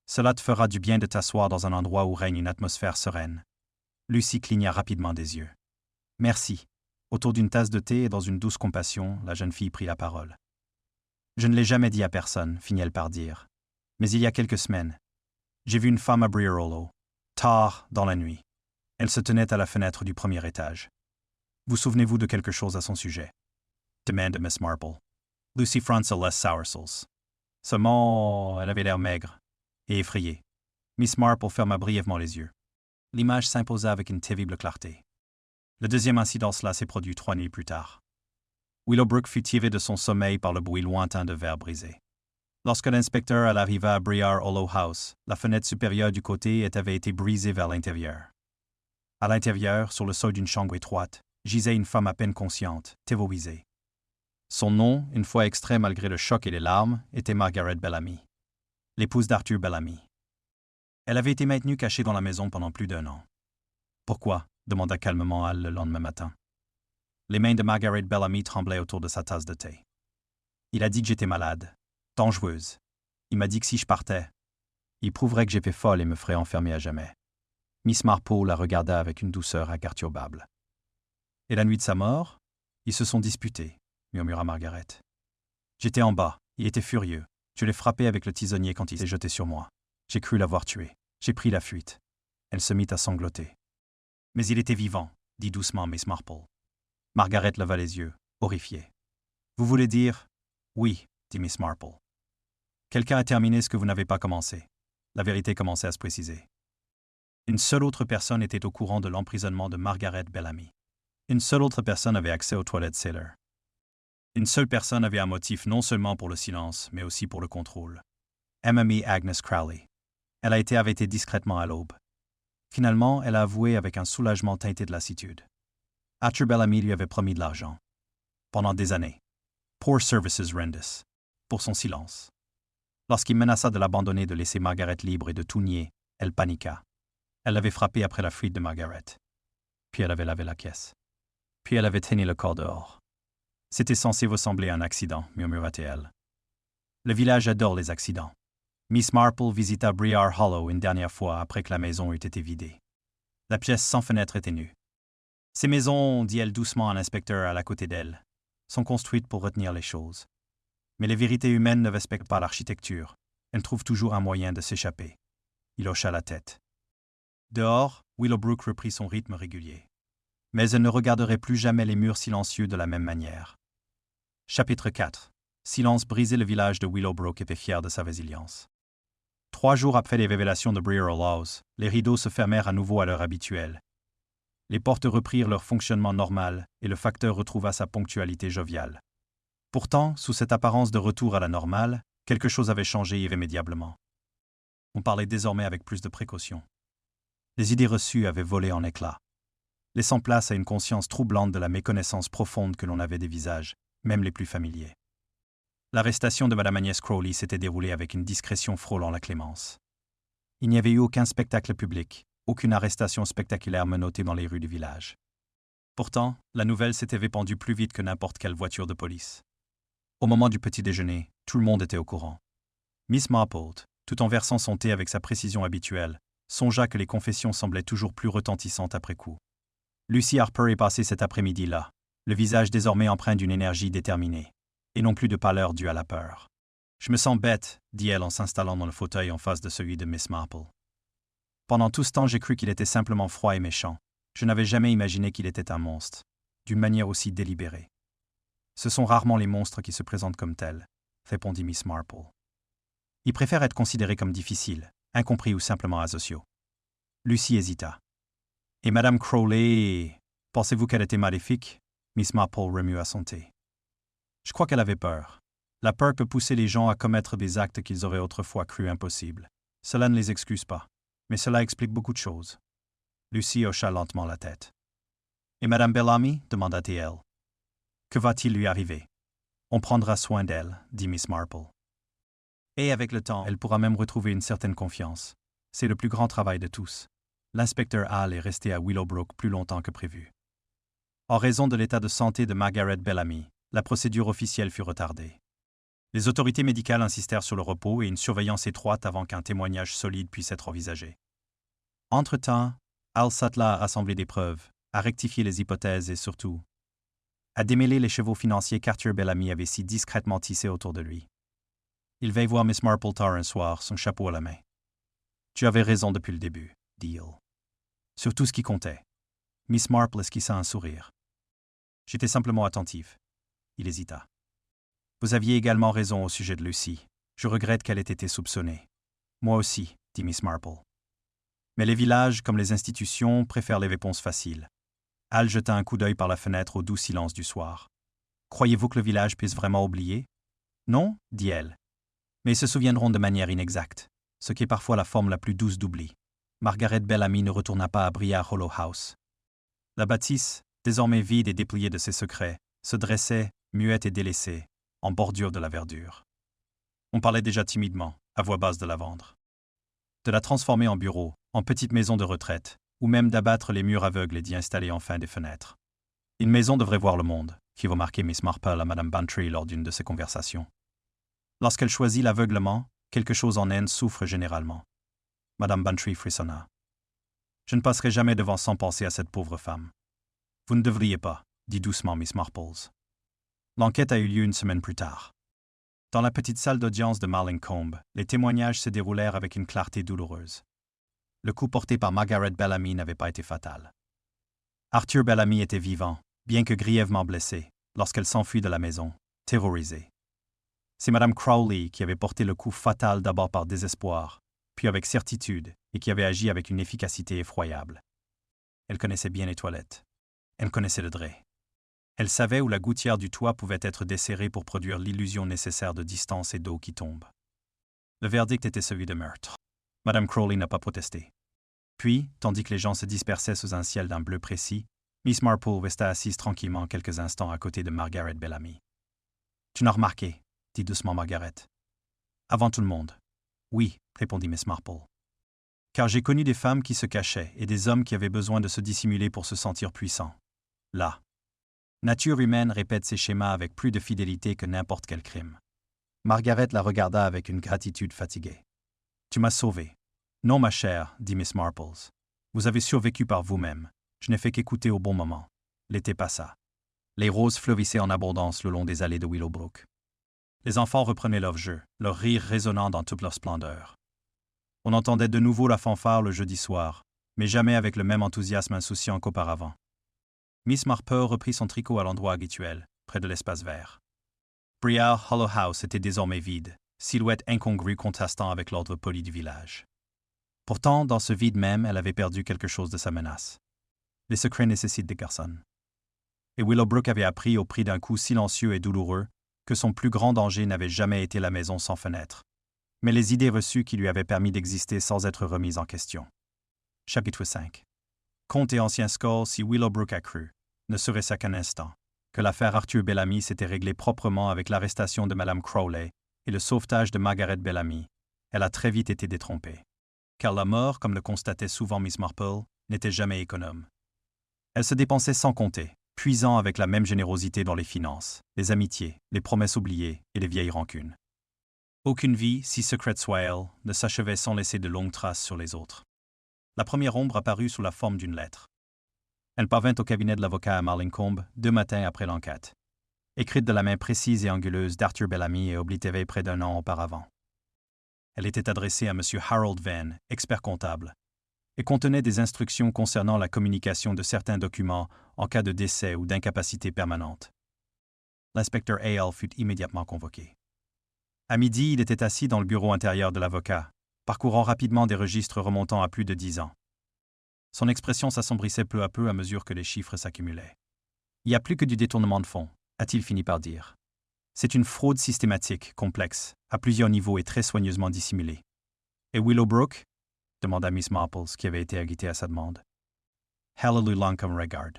Cela te fera du bien de t'asseoir dans un endroit où règne une atmosphère sereine. » Lucy cligna rapidement des yeux. « Merci. » Autour d'une tasse de thé et dans une douce compassion, la jeune fille prit la parole. « Je ne l'ai jamais dit à personne, finit-elle par dire. Mais il y a quelques semaines, j'ai vu une femme à Breer Hollow, tard dans la nuit. Elle se tenait à la fenêtre du premier étage. Vous souvenez-vous de quelque chose à son sujet ?» demanda Miss Marple. Lucy fronça les sourcils. Seulement, elle avait l'air maigre et effrayée. Miss Marple ferma brièvement les yeux. L'image s'imposa avec une terrible clarté. Le deuxième incident cela s'est produit 3 nuits plus tard. Willowbrook fut tiré de son sommeil par le bruit lointain de verres brisés. Lorsque l'inspecteur arriva à Breer Hollow House, la fenêtre supérieure du côté avait été brisée vers l'intérieur. À l'intérieur, sur le sol d'une chambre étroite, gisait une femme à peine consciente, terrorisée. Son nom, une fois extrait malgré le choc et les larmes, était Margaret Bellamy, l'épouse d'Arthur Bellamy. Elle avait été maintenue cachée dans la maison pendant plus d'1 an. « Pourquoi ?» demanda calmement Hal le lendemain matin. Les mains de Margaret Bellamy tremblaient autour de sa tasse de thé. Il a dit que j'étais malade, dangereuse. Il m'a dit que si je partais, il prouverait que j'étais folle et me ferait enfermer à jamais. Miss Marple la regarda avec une douceur imperturbable. Et la nuit de sa mort, ils se sont disputés, murmura Margaret. J'étais en bas, il était furieux. Je l'ai frappé avec le tisonnier quand il s'est jeté sur moi. J'ai cru l'avoir tué. J'ai pris la fuite. Elle se mit à sangloter. Mais il était vivant, dit doucement Miss Marple. Margaret leva les yeux, horrifiée. Vous voulez dire? Oui, dit Miss Marple. Quelqu'un a terminé ce que vous n'avez pas commencé. La vérité commençait à se préciser. Une seule autre personne était au courant de l'emprisonnement de Margaret Bellamy. Une seule autre personne avait accès aux toilettes Sailor. Une seule personne avait un motif non seulement pour le silence, mais aussi pour le contrôle. Emma Agnes Crowley. Elle a été arrêtée discrètement à l'aube. Finalement, elle a avoué avec un soulagement teinté de lassitude. Arthur Bellamy lui avait promis de l'argent. Pendant des années. Poor services rendus. Pour son silence. Lorsqu'il menaça de l'abandonner, de laisser Margaret libre et de tout nier, elle paniqua. Elle l'avait frappé après la fuite de Margaret. Puis elle avait lavé la caisse. Puis elle avait traîné le corps dehors. C'était censé ressembler à un accident, murmura-t-elle. Le village adore les accidents. Miss Marple visita Briar Hollow une dernière fois après que la maison eût été vidée. La pièce sans fenêtre était nue. Ces maisons, dit-elle doucement à l'inspecteur à la côté d'elle, sont construites pour retenir les choses. Mais les vérités humaines ne respectent pas l'architecture. Elles trouvent toujours un moyen de s'échapper. Il hocha la tête. Dehors, Willowbrook reprit son rythme régulier. Mais elle ne regarderait plus jamais les murs silencieux de la même manière. Chapitre 4. Silence brisé. Le village de Willowbrook était fier de sa résilience. 3 jours après les révélations de Briar Hollow, les rideaux se fermèrent à nouveau à l'heure habituelle. Les portes reprirent leur fonctionnement normal et le facteur retrouva sa ponctualité joviale. Pourtant, sous cette apparence de retour à la normale, quelque chose avait changé irrémédiablement. On parlait désormais avec plus de précaution. Les idées reçues avaient volé en éclats, laissant place à une conscience troublante de la méconnaissance profonde que l'on avait des visages, même les plus familiers. L'arrestation de Mme Agnès Crowley s'était déroulée avec une discrétion frôlant la clémence. Il n'y avait eu aucun spectacle public, aucune arrestation spectaculaire menottée dans les rues du village. Pourtant, la nouvelle s'était répandue plus vite que n'importe quelle voiture de police. Au moment du petit déjeuner, tout le monde était au courant. Miss Marple, tout en versant son thé avec sa précision habituelle, songea que les confessions semblaient toujours plus retentissantes après coup. Lucy Harper est passée cet après-midi-là, le visage désormais empreint d'une énergie déterminée, et non plus de pâleur due à la peur. « Je me sens bête, » dit-elle en s'installant dans le fauteuil en face de celui de Miss Marple. Pendant tout ce temps, j'ai cru qu'il était simplement froid et méchant. Je n'avais jamais imaginé qu'il était un monstre, d'une manière aussi délibérée. Ce sont rarement les monstres qui se présentent comme tels, répondit Miss Marple. Ils préfèrent être considérés comme difficiles, incompris ou simplement asociaux. Lucy hésita. Et Madame Crowley, pensez-vous qu'elle était maléfique? Miss Marple remua son thé. Je crois qu'elle avait peur. La peur peut pousser les gens à commettre des actes qu'ils auraient autrefois cru impossibles. Cela ne les excuse pas, mais cela explique beaucoup de choses. Lucy hocha lentement la tête. Et Madame Bellamy? Demanda-t-elle. Que va-t-il lui arriver? On prendra soin d'elle, dit Miss Marple. Et avec le temps, elle pourra même retrouver une certaine confiance. C'est le plus grand travail de tous. L'inspecteur Hall est resté à Willowbrook plus longtemps que prévu. En raison de l'état de santé de Margaret Bellamy, la procédure officielle fut retardée. Les autorités médicales insistèrent sur le repos et une surveillance étroite avant qu'un témoignage solide puisse être envisagé. Entre-temps, Hall s'attela à rassembler des preuves, à rectifier les hypothèses et surtout, à démêler les chevaux financiers qu'Arthur Bellamy avait si discrètement tissés autour de lui. Il vint voir Miss Marple tard un soir, son chapeau à la main. « Tu avais raison depuis le début, » dit-il. Sur tout ce qui comptait. Miss Marple esquissa un sourire. « J'étais simplement attentive. » Il hésita. « Vous aviez également raison au sujet de Lucy. Je regrette qu'elle ait été soupçonnée. »« Moi aussi, » dit Miss Marple. « Mais les villages, comme les institutions, préfèrent les réponses faciles. » Hal jeta un coup d'œil par la fenêtre au doux silence du soir. « Croyez-vous que le village puisse vraiment oublier? »« Non, » dit elle. « Mais ils se souviendront de manière inexacte, ce qui est parfois la forme la plus douce d'oubli. Margaret Bellamy ne retourna pas à Briar Hollow House. La bâtisse, désormais vide et dépliée de ses secrets, se dressait, muette et délaissée, en bordure de la verdure. On parlait déjà timidement, à voix basse de la vendre. De la transformer en bureau, en petite maison de retraite, ou même d'abattre les murs aveugles et d'y installer enfin des fenêtres. Une maison devrait voir le monde, fit remarquer Miss Marple à Madame Bantry lors d'une de ces conversations. Lorsqu'elle choisit l'aveuglement, quelque chose en elle souffre généralement. Madame Bantry frissonna. Je ne passerai jamais devant sans penser à cette pauvre femme. Vous ne devriez pas, dit doucement Miss Marples. L'enquête a eu lieu une semaine plus tard. Dans la petite salle d'audience de Marlincolm, les témoignages se déroulèrent avec une clarté douloureuse. Le coup porté par Margaret Bellamy n'avait pas été fatal. Arthur Bellamy était vivant, bien que grièvement blessé, lorsqu'elle s'enfuit de la maison, terrorisée. C'est Madame Crowley qui avait porté le coup fatal d'abord par désespoir, puis avec certitude, et qui avait agi avec une efficacité effroyable. Elle connaissait bien les toilettes. Elle connaissait le drap. Elle savait où la gouttière du toit pouvait être desserrée pour produire l'illusion nécessaire de distance et d'eau qui tombe. Le verdict était celui de meurtre. Madame Crowley n'a pas protesté. Puis, tandis que les gens se dispersaient sous un ciel d'un bleu précis, Miss Marple resta assise tranquillement quelques instants à côté de Margaret Bellamy. « Tu n'as remarqué » dit doucement Margaret. « Avant tout le monde. »« Oui, » répondit Miss Marple. « Car j'ai connu des femmes qui se cachaient et des hommes qui avaient besoin de se dissimuler pour se sentir puissants. Là. Nature humaine répète ses schémas avec plus de fidélité que n'importe quel crime. » Margaret la regarda avec une gratitude fatiguée. « Tu m'as sauvé. »« Non, ma chère, » dit Miss Marples. « Vous avez survécu par vous-même. Je n'ai fait qu'écouter au bon moment. » L'été passa. Les roses fleurissaient en abondance le long des allées de Willowbrook. Les enfants reprenaient leur jeu, leur rire résonnant dans toute leur splendeur. On entendait de nouveau la fanfare le jeudi soir, mais jamais avec le même enthousiasme insouciant qu'auparavant. Miss Marple reprit son tricot à l'endroit habituel, près de l'espace vert. Briar Hollow House était désormais vide, silhouette incongrue contrastant avec l'ordre poli du village. Pourtant, dans ce vide même, elle avait perdu quelque chose de sa menace. Les secrets nécessitent des personnes. Et Willowbrook avait appris au prix d'un coup silencieux et douloureux que son plus grand danger n'avait jamais été la maison sans fenêtre, mais les idées reçues qui lui avaient permis d'exister sans être remises en question. Chapitre 5. Conte et ancien score si Willowbrook a cru, ne serait-ce qu'un instant, que l'affaire Arthur Bellamy s'était réglée proprement avec l'arrestation de Madame Crowley et le sauvetage de Margaret Bellamy, elle a très vite été détrompée. Car la mort, comme le constatait souvent Miss Marple, n'était jamais économe. Elle se dépensait sans compter, puisant avec la même générosité dans les finances, les amitiés, les promesses oubliées et les vieilles rancunes. Aucune vie, si secrète soit-elle, ne s'achevait sans laisser de longues traces sur les autres. La première ombre apparut sous la forme d'une lettre. Elle parvint au cabinet de l'avocat à Marlincolm 2 matins après l'enquête, écrite de la main précise et anguleuse d'Arthur Bellamy et oblitérée près d'un an auparavant. Elle était adressée à M. Harold Venn, expert comptable, et contenait des instructions concernant la communication de certains documents en cas de décès ou d'incapacité permanente. L'inspecteur Hale fut immédiatement convoqué. À midi, il était assis dans le bureau intérieur de l'avocat, parcourant rapidement des registres remontant à plus de 10 ans. Son expression s'assombrissait peu à peu à mesure que les chiffres s'accumulaient. « Il n'y a plus que du détournement de fonds », a-t-il fini par dire. « C'est une fraude systématique, complexe, à plusieurs niveaux et très soigneusement dissimulée. »« Et Willowbrook » demanda Miss Marple, qui avait été agitée à sa demande. Hallelujah Lancome Regard.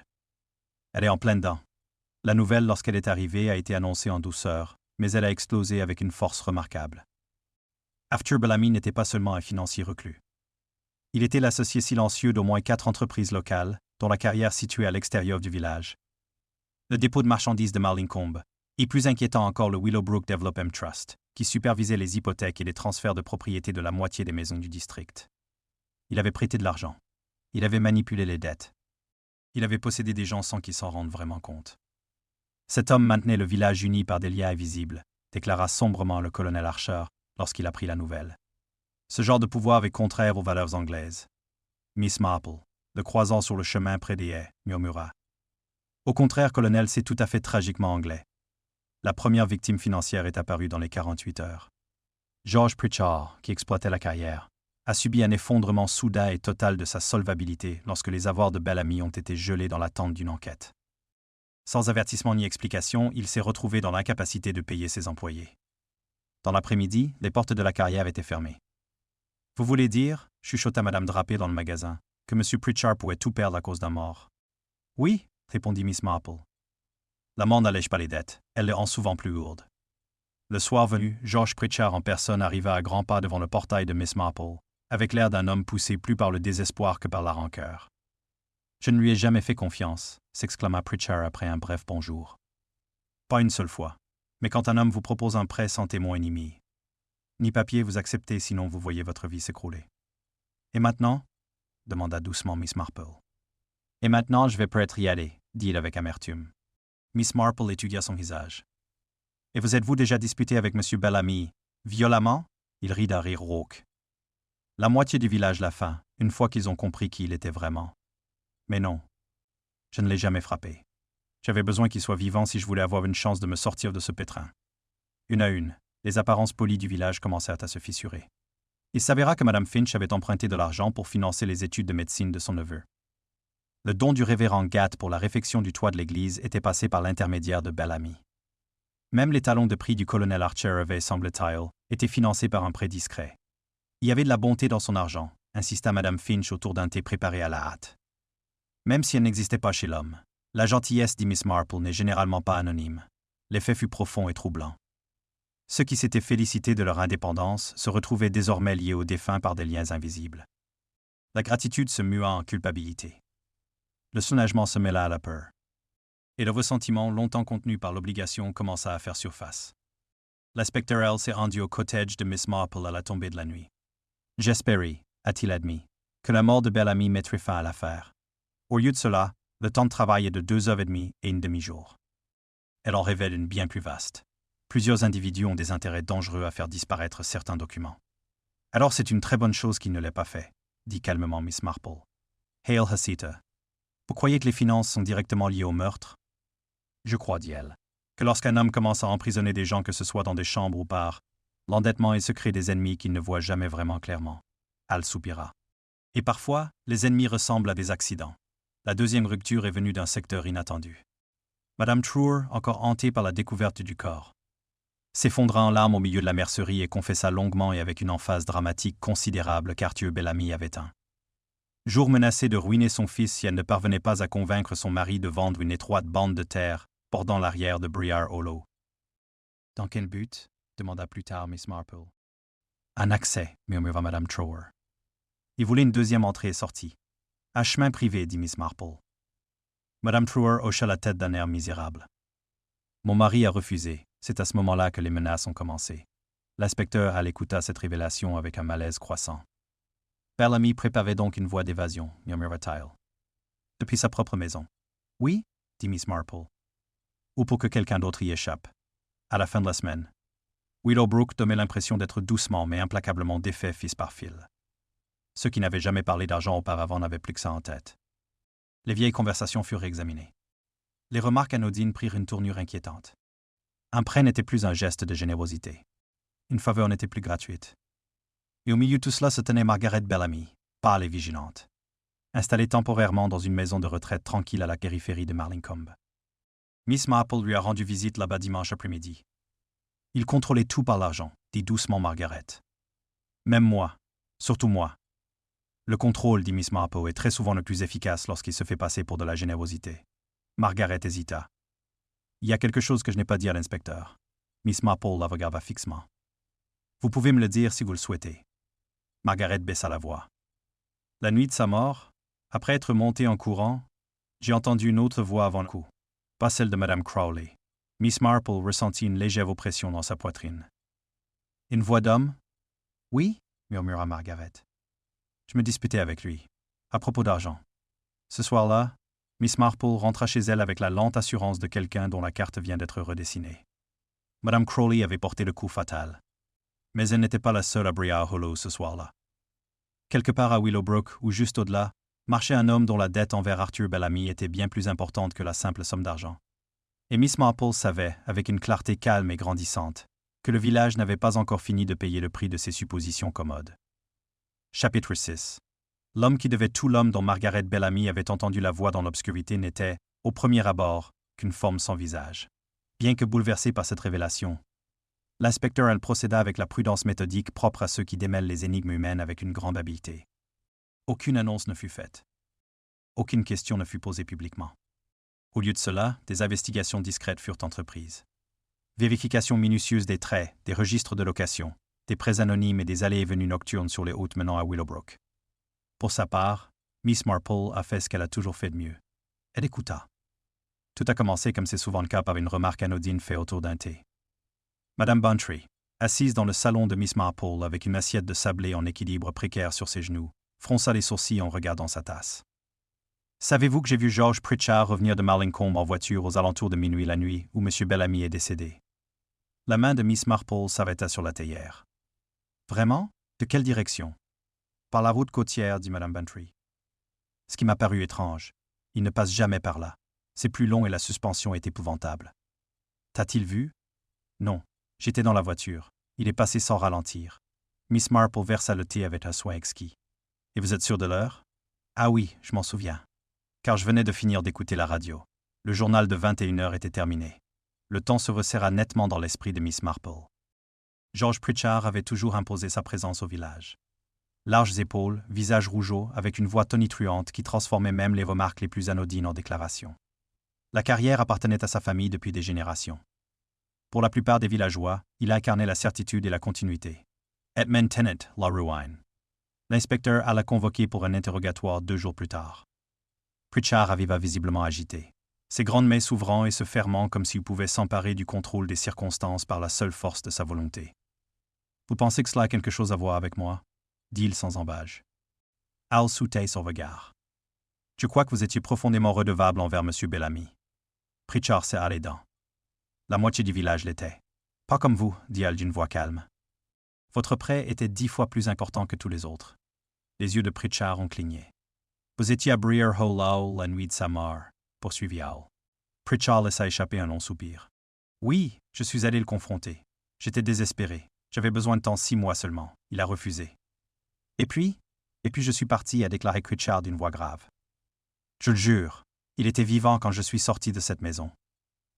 Elle est en plein dedans. La nouvelle, lorsqu'elle est arrivée, a été annoncée en douceur, mais elle a explosé avec une force remarquable. Arthur Bellamy n'était pas seulement un financier reclus. Il était l'associé silencieux d'au moins 4 entreprises locales, dont la carrière située à l'extérieur du village. Le dépôt de marchandises de Marlincolm, et plus inquiétant encore le Willowbrook Development Trust, qui supervisait les hypothèques et les transferts de propriété de la moitié des maisons du district. Il avait prêté de l'argent. Il avait manipulé les dettes. Il avait possédé des gens sans qu'ils s'en rendent vraiment compte. Cet homme maintenait le village uni par des liens invisibles, déclara sombrement le colonel Archer lorsqu'il apprit la nouvelle. Ce genre de pouvoir est contraire aux valeurs anglaises. Miss Marple, le croisant sur le chemin près des haies, murmura. Au contraire, colonel, c'est tout à fait tragiquement anglais. La première victime financière est apparue dans les 48 heures. George Pritchard, qui exploitait la carrière, a subi un effondrement soudain et total de sa solvabilité lorsque les avoirs de Bellamy ont été gelés dans l'attente d'une enquête. Sans avertissement ni explication, il s'est retrouvé dans l'incapacité de payer ses employés. Dans l'après-midi, les portes de la carrière étaient fermées. « Vous voulez dire, » chuchota Madame Drapé dans le magasin, « que M. Pritchard pouvait tout perdre à cause d'un mort? »« Oui, » répondit Miss Marple. « La mort n'allège pas les dettes, elle les rend souvent plus lourdes. » Le soir venu, George Pritchard en personne arriva à grands pas devant le portail de Miss Marple, avec l'air d'un homme poussé plus par le désespoir que par la rancœur. « Je ne lui ai jamais fait confiance, » s'exclama Pritchard après un bref bonjour. Pas une seule fois. Mais quand un homme vous propose un prêt sans témoin ni papier, vous acceptez, sinon vous voyez votre vie s'écrouler. Et maintenant? Demanda doucement Miss Marple. Et maintenant, je vais peut-être y aller, dit-il avec amertume. Miss Marple étudia son visage. Et vous êtes-vous déjà disputé avec M. Bellamy, violemment? Il rit d'un rire rauque. La moitié du village l'a faim, une fois qu'ils ont compris qui il était vraiment. Mais non, je ne l'ai jamais frappé. J'avais besoin qu'il soit vivant si je voulais avoir une chance de me sortir de ce pétrin. Une à une, les apparences polies du village commencèrent à se fissurer. Il s'avéra que Mme Finch avait emprunté de l'argent pour financer les études de médecine de son neveu. Le don du révérend Gatt pour la réfection du toit de l'église était passé par l'intermédiaire de Bellamy. Même les talons de prix du colonel Archer avaient, semble-t-il, été financés par un prêt discret. Il y avait de la bonté dans son argent, insista Mme Finch autour d'un thé préparé à la hâte. Même si elle n'existait pas chez l'homme, la gentillesse, dit Miss Marple, n'est généralement pas anonyme. L'effet fut profond et troublant. Ceux qui s'étaient félicités de leur indépendance se retrouvaient désormais liés aux défunts par des liens invisibles. La gratitude se mua en culpabilité. Le soulagement se mêla à la peur. Et le ressentiment, longtemps contenu par l'obligation, commença à faire surface. L'inspecteur L. s'est rendu au cottage de Miss Marple à la tombée de la nuit. J'espérais, a-t-il admis, que la mort de Bellamy mettrait fin à l'affaire. Au lieu de cela, le temps de travail est de 2h30 et une demi-jour. Elle en révèle une bien plus vaste. Plusieurs individus ont des intérêts dangereux à faire disparaître certains documents. Alors c'est une très bonne chose qu'il ne l'ait pas fait, dit calmement Miss Marple. Hail Hasita. Vous croyez que les finances sont directement liées au meurtre? Je crois, dit-elle, que lorsqu'un homme commence à emprisonner des gens, que ce soit dans des chambres ou par l'endettement et secret des ennemis qu'il ne voit jamais vraiment clairement. Al soupira. Et parfois, les ennemis ressemblent à des accidents. La deuxième rupture est venue d'un secteur inattendu. Madame Truer, encore hantée par la découverte du corps, s'effondra en larmes au milieu de la mercerie et confessa longuement et avec une emphase dramatique considérable qu'Arthur Bellamy avait un jour menacé de ruiner son fils si elle ne parvenait pas à convaincre son mari de vendre une étroite bande de terre bordant l'arrière de Briar Hollow. Dans quel but? Demanda plus tard Miss Marple. Un accès, murmura Madame Truer. Il voulait une deuxième entrée et sortie. Un chemin privé, dit Miss Marple. Madame Truer hocha la tête d'un air misérable. Mon mari a refusé. C'est à ce moment-là que les menaces ont commencé. L'inspecteur Hall écouta cette révélation avec un malaise croissant. Bellamy préparait donc une voie d'évasion, murmura-t-il. Depuis sa propre maison. Oui, dit Miss Marple. Ou pour que quelqu'un d'autre y échappe. À la fin de la semaine. Willowbrook donnait l'impression d'être doucement mais implacablement défait fils par fil. Ceux qui n'avaient jamais parlé d'argent auparavant n'avaient plus que ça en tête. Les vieilles conversations furent examinées. Les remarques anodines prirent une tournure inquiétante. Un prêt n'était plus un geste de générosité. Une faveur n'était plus gratuite. Et au milieu de tout cela se tenait Margaret Bellamy, pâle et vigilante, installée temporairement dans une maison de retraite tranquille à la périphérie de Marlincombe. Miss Marple lui a rendu visite là-bas dimanche après-midi. Il contrôlait tout par l'argent, dit doucement Margaret. Même moi, surtout moi. Le contrôle, dit Miss Marple, est très souvent le plus efficace lorsqu'il se fait passer pour de la générosité. Margaret hésita. Il y a quelque chose que je n'ai pas dit à l'inspecteur. Miss Marple la regarda fixement. Vous pouvez me le dire si vous le souhaitez. Margaret baissa la voix. La nuit de sa mort, après être montée en courant, j'ai entendu une autre voix avant le coup. Pas celle de Madame Crowley. Miss Marple ressentit une légère oppression dans sa poitrine. Une voix d'homme? Oui, murmura Margaret. Je me disputais avec lui, à propos d'argent. Ce soir-là, Miss Marple rentra chez elle avec la lente assurance de quelqu'un dont la carte vient d'être redessinée. Madame Crowley avait porté le coup fatal. Mais elle n'était pas la seule à Briar Hollow ce soir-là. Quelque part à Willowbrook, ou juste au-delà, marchait un homme dont la dette envers Arthur Bellamy était bien plus importante que la simple somme d'argent. Et Miss Marple savait, avec une clarté calme et grandissante, que le village n'avait pas encore fini de payer le prix de ses suppositions commodes. Chapitre 6. L'homme qui devait tout l'homme dont Margaret Bellamy avait entendu la voix dans l'obscurité n'était, au premier abord, qu'une forme sans visage. Bien que bouleversé par cette révélation, l'inspecteur elle procéda avec la prudence méthodique propre à ceux qui démêlent les énigmes humaines avec une grande habileté. Aucune annonce ne fut faite. Aucune question ne fut posée publiquement. Au lieu de cela, des investigations discrètes furent entreprises. Vérification minutieuse des traits, des registres de location, des prêts anonymes et des allées et venues nocturnes sur les routes menant à Willowbrook. Pour sa part, Miss Marple a fait ce qu'elle a toujours fait de mieux. Elle écouta. Tout a commencé comme c'est souvent le cas par une remarque anodine faite autour d'un thé. Madame Bantry, assise dans le salon de Miss Marple avec une assiette de sablé en équilibre précaire sur ses genoux, fronça les sourcils en regardant sa tasse. « Savez-vous que j'ai vu George Pritchard revenir de Mallincombe en voiture aux alentours de minuit la nuit où M. Bellamy est décédé ?» La main de Miss Marple s'arrêta sur la théière. « Vraiment? De quelle direction ?»« Par la route côtière, dit Madame Bantry. Ce qui m'a paru étrange. Il ne passe jamais par là. C'est plus long et la suspension est épouvantable. T'a-t-il vu? Non. J'étais dans la voiture. Il est passé sans ralentir. Miss Marple versa le thé avec un soin exquis. Et vous êtes sûr de l'heure? Ah oui, je m'en souviens. Car je venais de finir d'écouter la radio. Le journal de 21h était terminé. Le temps se resserra nettement dans l'esprit de Miss Marple. George Pritchard avait toujours imposé sa présence au village. Larges épaules, visage rougeau, avec une voix tonitruante qui transformait même les remarques les plus anodines en déclarations. La carrière appartenait à sa famille depuis des générations. Pour la plupart des villageois, il incarnait la certitude et la continuité. Edmund Tennant, la ruine. L'inspecteur alla convoquer pour un interrogatoire 2 jours plus tard. Pritchard arriva visiblement agité, ses grandes mains s'ouvrant et se fermant comme s'il pouvait s'emparer du contrôle des circonstances par la seule force de sa volonté. « Vous pensez que cela a quelque chose à voir avec moi ?» dit-il sans embâge. Hal soutait son regard. « Je crois que vous étiez profondément redevable envers M. Bellamy. » Pritchard serra les dents. La moitié du village l'était. « Pas comme vous, dit Hal d'une voix calme. Votre prêt était 10 fois plus important que tous les autres. » Les yeux de Pritchard ont cligné. « Vous étiez à Breer Howell la nuit de sa mort, » poursuivit Hal. Pritchard laissa échapper un long soupir. « Oui, je suis allé le confronter. J'étais désespéré. J'avais besoin de temps 6 mois seulement. Il a refusé. Et puis je suis parti, a déclaré Pritchard d'une voix grave. Je le jure, il était vivant quand je suis sorti de cette maison.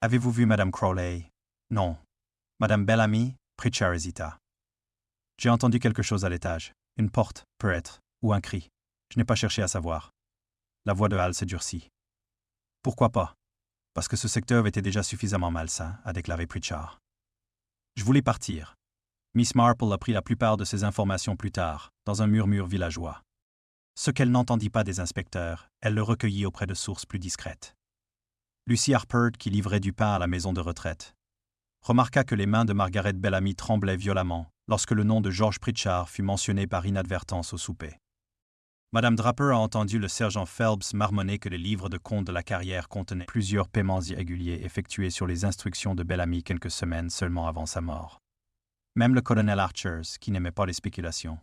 Avez-vous vu Madame Crowley? Non. Madame Bellamy? Pritchard hésita. J'ai entendu quelque chose à l'étage. Une porte, peut-être, ou un cri. Je n'ai pas cherché à savoir. La voix de Hal s'est durcie. Pourquoi pas? Parce que ce secteur était déjà suffisamment malsain, a déclaré Pritchard. Je voulais partir. Miss Marple a pris la plupart de ces informations plus tard, dans un murmure villageois. Ce qu'elle n'entendit pas des inspecteurs, elle le recueillit auprès de sources plus discrètes. Lucy Harper, qui livrait du pain à la maison de retraite, remarqua que les mains de Margaret Bellamy tremblaient violemment lorsque le nom de George Pritchard fut mentionné par inadvertance au souper. Madame Draper a entendu le sergent Phelps marmonner que les livres de compte de la carrière contenaient plusieurs paiements irréguliers effectués sur les instructions de Bellamy quelques semaines seulement avant sa mort. Même le colonel Archers, qui n'aimait pas les spéculations,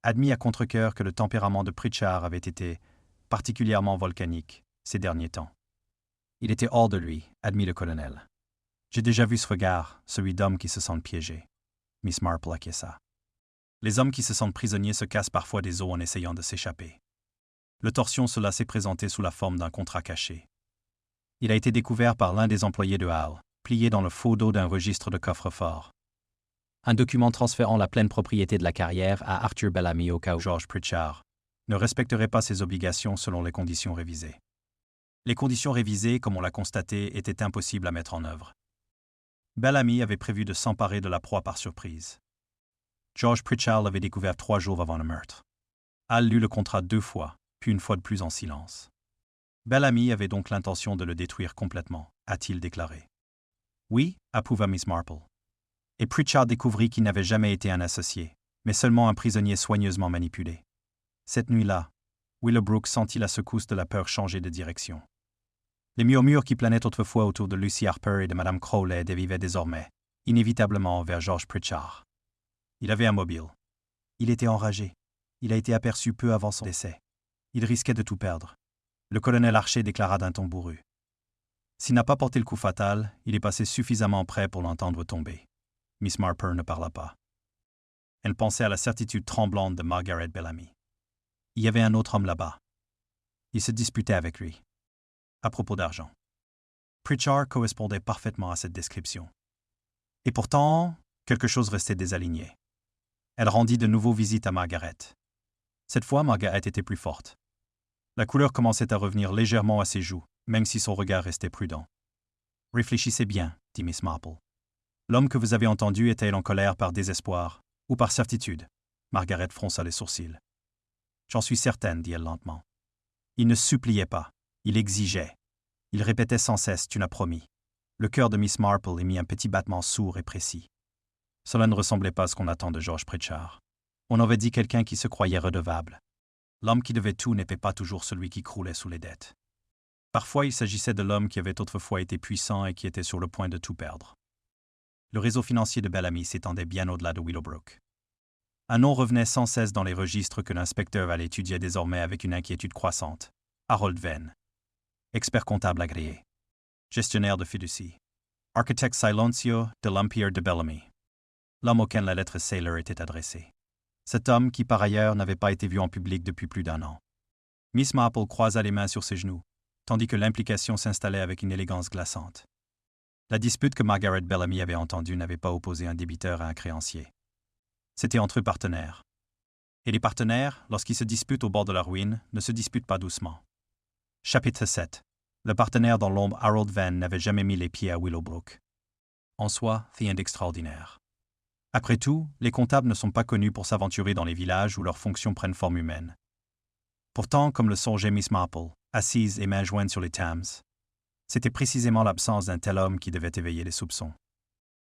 admit à contre-cœur que le tempérament de Pritchard avait été particulièrement volcanique ces derniers temps. Il était hors de lui, admit le colonel. J'ai déjà vu ce regard, celui d'hommes qui se sentent piégés. Miss Marple acquiesça. Les hommes qui se sentent prisonniers se cassent parfois des os en essayant de s'échapper. Le torsion cela s'est présenté sous la forme d'un contrat caché. Il a été découvert par l'un des employés de Hal, plié dans le faux dos d'un registre de coffre-fort. Un document transférant la pleine propriété de la carrière à Arthur Bellamy au cas où George Pritchard ne respecterait pas ses obligations selon les conditions révisées. Les conditions révisées, comme on l'a constaté, étaient impossibles à mettre en œuvre. Bellamy avait prévu de s'emparer de la proie par surprise. George Pritchard l'avait découvert 3 jours avant le meurtre. Hal lut le contrat 2 fois, puis une fois de plus en silence. Bellamy avait donc l'intention de le détruire complètement, a-t-il déclaré. Oui, approuva Miss Marple. Et Pritchard découvrit qu'il n'avait jamais été un associé, mais seulement un prisonnier soigneusement manipulé. Cette nuit-là, Willowbrook sentit la secousse de la peur changer de direction. Les murmures qui planaient autrefois autour de Lucy Harper et de Madame Crowley dévivaient désormais, inévitablement vers George Pritchard. Il avait un mobile. Il était enragé. Il a été aperçu peu avant son décès. Il risquait de tout perdre. Le colonel Archer déclara d'un ton bourru. S'il n'a pas porté le coup fatal, il est passé suffisamment près pour l'entendre tomber. Miss Marple ne parla pas. Elle pensait à la certitude tremblante de Margaret Bellamy. Il y avait un autre homme là-bas. Il se disputait avec lui. À propos d'argent. Pritchard correspondait parfaitement à cette description. Et pourtant, quelque chose restait désaligné. Elle rendit de nouveau visite à Margaret. Cette fois, Margaret était plus forte. La couleur commençait à revenir légèrement à ses joues, même si son regard restait prudent. « Réfléchissez bien, dit Miss Marple. L'homme que vous avez entendu était-il en colère par désespoir ou par certitude? » Margaret fronça les sourcils. « J'en suis certaine, dit-elle lentement. Il ne suppliait pas, il exigeait. Il répétait sans cesse « Tu l'as promis ». Le cœur de Miss Marple émit un petit battement sourd et précis. Cela ne ressemblait pas à ce qu'on attend de George Pritchard. On avait dit quelqu'un qui se croyait redevable. L'homme qui devait tout n'était pas toujours celui qui croulait sous les dettes. Parfois, il s'agissait de l'homme qui avait autrefois été puissant et qui était sur le point de tout perdre. Le réseau financier de Bellamy s'étendait bien au-delà de Willowbrook. Un nom revenait sans cesse dans les registres que l'inspecteur allait étudier désormais avec une inquiétude croissante. Harold Venn. Expert comptable agréé. Gestionnaire de fiducie. Architecte Silentio de l'Empire de Bellamy. L'homme auquel la lettre Sailor était adressée. Cet homme qui, par ailleurs, n'avait pas été vu en public depuis plus d'1 an. Miss Marple croisa les mains sur ses genoux, tandis que l'implication s'installait avec une élégance glaçante. La dispute que Margaret Bellamy avait entendue n'avait pas opposé un débiteur à un créancier. C'était entre eux partenaires. Et les partenaires, lorsqu'ils se disputent au bord de la ruine, ne se disputent pas doucement. Chapitre 7. Le partenaire dans l'ombre Harold Venn n'avait jamais mis les pieds à Willowbrook. En soi, rien d'extraordinaire. Après tout, les comptables ne sont pas connus pour s'aventurer dans les villages où leurs fonctions prennent forme humaine. Pourtant, comme le songeait Miss Marple, assise et mains jointes sur les Thames, c'était précisément l'absence d'un tel homme qui devait éveiller les soupçons.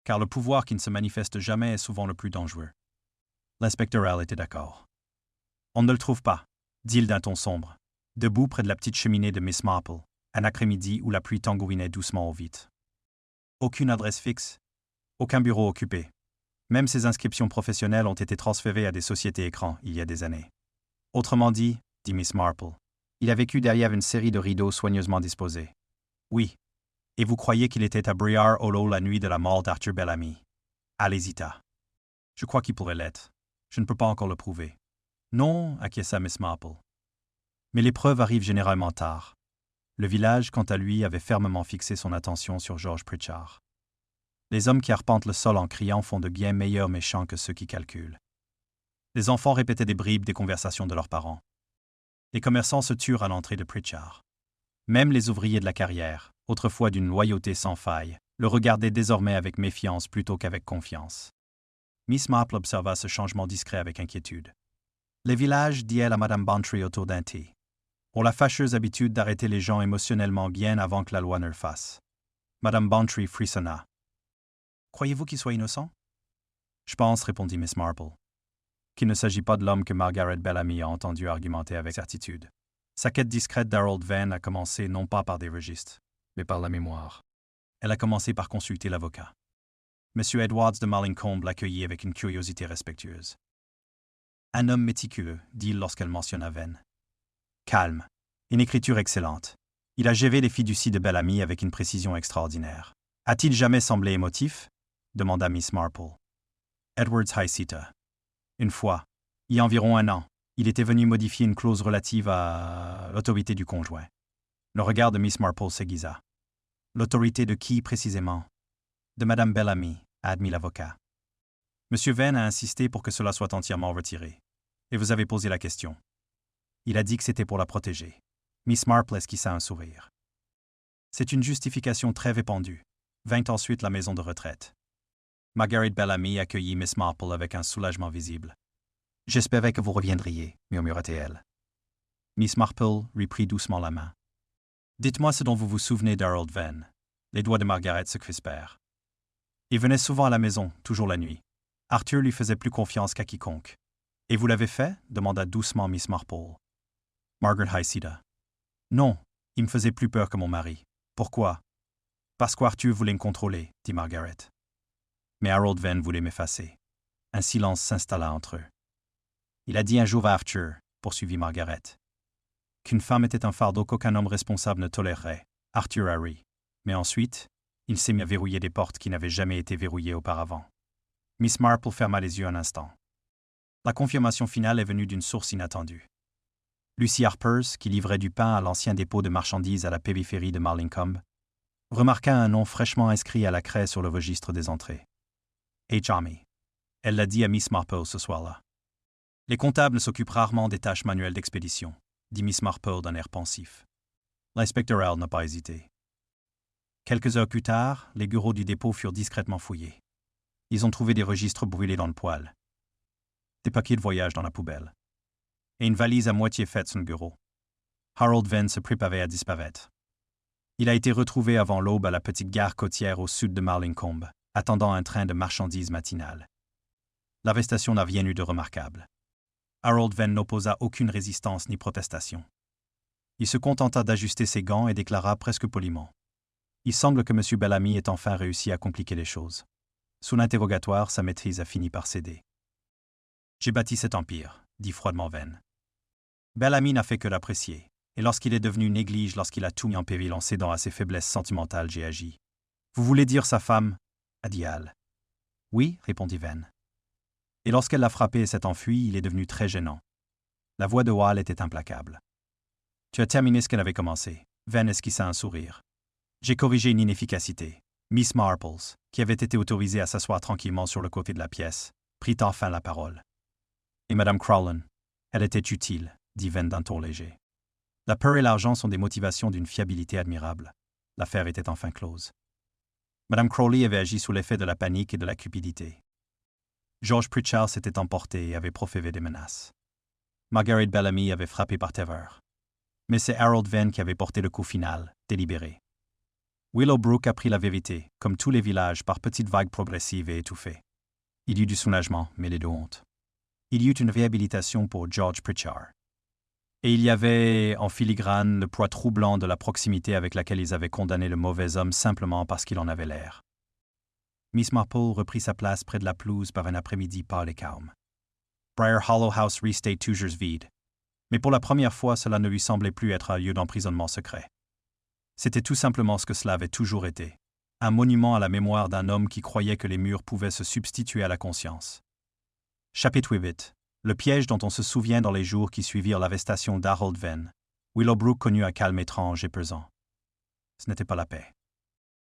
Car le pouvoir qui ne se manifeste jamais est souvent le plus dangereux. L'inspecteur Hall était d'accord. On ne le trouve pas, dit-il d'un ton sombre, debout près de la petite cheminée de Miss Marple, un après-midi où la pluie tambourinait doucement aux vitres. Aucune adresse fixe, aucun bureau occupé. Même ses inscriptions professionnelles ont été transférées à des sociétés écrans il y a des années. Autrement dit Miss Marple, il a vécu derrière une série de rideaux soigneusement disposés. Oui. Et vous croyez qu'il était à Briar Hollow la nuit de la mort d'Arthur Bellamy? Hall hésita. Je crois qu'il pourrait l'être. Je ne peux pas encore le prouver. Non, acquiesça Miss Marple. Mais les preuves arrivent généralement tard. Le village, quant à lui, avait fermement fixé son attention sur George Pritchard. Les hommes qui arpentent le sol en criant font de bien meilleurs méchants que ceux qui calculent. Les enfants répétaient des bribes des conversations de leurs parents. Les commerçants se turent à l'entrée de Pritchard. Même les ouvriers de la carrière, autrefois d'une loyauté sans faille, le regardaient désormais avec méfiance plutôt qu'avec confiance. Miss Marple observa ce changement discret avec inquiétude. Les villages, dit-elle à Madame Bantry autour d'un thé, ont la fâcheuse habitude d'arrêter les gens émotionnellement bien avant que la loi ne le fasse. Madame Bantry frissonna. Croyez-vous qu'il soit innocent? Je pense, répondit Miss Marple, qu'il ne s'agit pas de l'homme que Margaret Bellamy a entendu argumenter avec certitude. Sa quête discrète d'Harold Venn a commencé non pas par des registres, mais par la mémoire. Elle a commencé par consulter l'avocat. M. Edwards de Mallincombe l'accueillit avec une curiosité respectueuse. Un homme méticuleux, dit-il lorsqu'elle mentionna Venn. Calme, une écriture excellente. Il a géré les fiducies de Bellamy avec une précision extraordinaire. A-t-il jamais semblé émotif? Demanda Miss Marple. Edwards haïssita. Une fois, il y a environ 1 an, il était venu modifier une clause relative à l'autorité du conjoint. Le regard de Miss Marple s'aiguisa. L'autorité de qui, précisément? De Madame Bellamy, a admis l'avocat. Monsieur Venn a insisté pour que cela soit entièrement retiré. Et vous avez posé la question. Il a dit que c'était pour la protéger. Miss Marple esquissa un sourire. C'est une justification très répandue. Vint ensuite la maison de retraite. Margaret Bellamy accueillit Miss Marple avec un soulagement visible. « J'espérais que vous reviendriez, » murmura-t-elle. Miss Marple lui prit doucement la main. « Dites-moi ce dont vous vous souvenez d'Harold Venn. » Les doigts de Margaret se crispèrent. Il venait souvent à la maison, toujours la nuit. Arthur lui faisait plus confiance qu'à quiconque. « Et vous l'avez fait ?» demanda doucement Miss Marple. Margaret haïssita. « Non, il me faisait plus peur que mon mari. Pourquoi? » « Parce qu'Arthur voulait me contrôler, » dit Margaret. Mais Harold Venn voulait m'effacer. Un silence s'installa entre eux. Il a dit un jour à Arthur, poursuivit Margaret, qu'une femme était un fardeau qu'aucun homme responsable ne tolérerait. Arthur a ri. Mais ensuite, il s'est mis à verrouiller des portes qui n'avaient jamais été verrouillées auparavant. Miss Marple ferma les yeux un instant. La confirmation finale est venue d'une source inattendue. Lucy Harpers, qui livrait du pain à l'ancien dépôt de marchandises à la périphérie de Mallincombe, remarqua un nom fraîchement inscrit à la craie sur le registre des entrées. H. Army. Elle l'a dit à Miss Marple ce soir-là. Les comptables s'occupent rarement des tâches manuelles d'expédition, dit Miss Marple d'un air pensif. L'inspecteur Hall n'a pas hésité. Quelques heures plus tard, les bureaux du dépôt furent discrètement fouillés. Ils ont trouvé des registres brûlés dans le poêle, des papiers de voyage dans la poubelle, et une valise à moitié faite sur le bureau. Harold Venn se préparait à disparaître. Il a été retrouvé avant l'aube à la petite gare côtière au sud de Marlincolm, attendant un train de marchandises matinal. L'arrestation n'a rien eu de remarquable. Harold Venn n'opposa aucune résistance ni protestation. Il se contenta d'ajuster ses gants et déclara presque poliment. Il semble que M. Bellamy ait enfin réussi à compliquer les choses. Sous l'interrogatoire, sa maîtrise a fini par céder. J'ai bâti cet empire, dit froidement Venn. Bellamy n'a fait que l'apprécier, et lorsqu'il est devenu néglige, lorsqu'il a tout mis en péril en cédant à ses faiblesses sentimentales, j'ai agi. Vous voulez dire sa femme? A dit Hal. Oui, répondit Venn. Et lorsqu'elle l'a frappé et s'est enfuie, il est devenu très gênant. La voix de Hal était implacable. Tu as terminé ce qu'elle avait commencé. Venn esquissa un sourire. J'ai corrigé une inefficacité. Miss Marples, qui avait été autorisée à s'asseoir tranquillement sur le côté de la pièce, prit enfin la parole. Et Madame Crowland, elle était utile, dit Venn d'un ton léger. La peur et l'argent sont des motivations d'une fiabilité admirable. L'affaire était enfin close. Madame Crowley avait agi sous l'effet de la panique et de la cupidité. George Pritchard s'était emporté et avait proféré des menaces. Margaret Bellamy avait frappé par terreur. Mais c'est Harold Venn qui avait porté le coup final, délibéré. Willowbrook apprit la vérité, comme tous les villages, par petites vagues progressives et étouffées. Il y eut du soulagement, mêlé de honte. Il y eut une réhabilitation pour George Pritchard. Et il y avait, en filigrane, le poids troublant de la proximité avec laquelle ils avaient condamné le mauvais homme simplement parce qu'il en avait l'air. Miss Marple reprit sa place près de la pelouse par un après-midi pâle et calme. Briar Hollow House restait toujours vide. Mais pour la première fois, cela ne lui semblait plus être un lieu d'emprisonnement secret. C'était tout simplement ce que cela avait toujours été, un monument à la mémoire d'un homme qui croyait que les murs pouvaient se substituer à la conscience. Chapitre 8. Le piège dont on se souvient dans les jours qui suivirent l'arrestation d'Harold Venn. Willowbrook connut un calme étrange et pesant. Ce n'était pas la paix.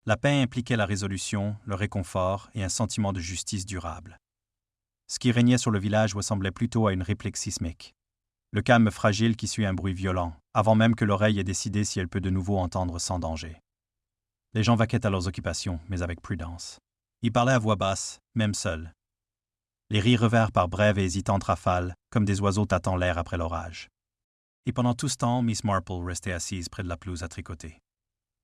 La paix impliquait la résolution, le réconfort et un sentiment de justice durable. Ce qui régnait sur le village ressemblait plutôt à une réplique sismique. Le calme fragile qui suit un bruit violent, avant même que l'oreille ait décidé si elle peut de nouveau entendre sans danger. Les gens vaquaient à leurs occupations, mais avec prudence. Ils parlaient à voix basse, même seuls. Les rires revinrent par brèves et hésitantes rafales, comme des oiseaux tâtant l'air après l'orage. Et pendant tout ce temps, Miss Marple restait assise près de la pelouse à tricoter.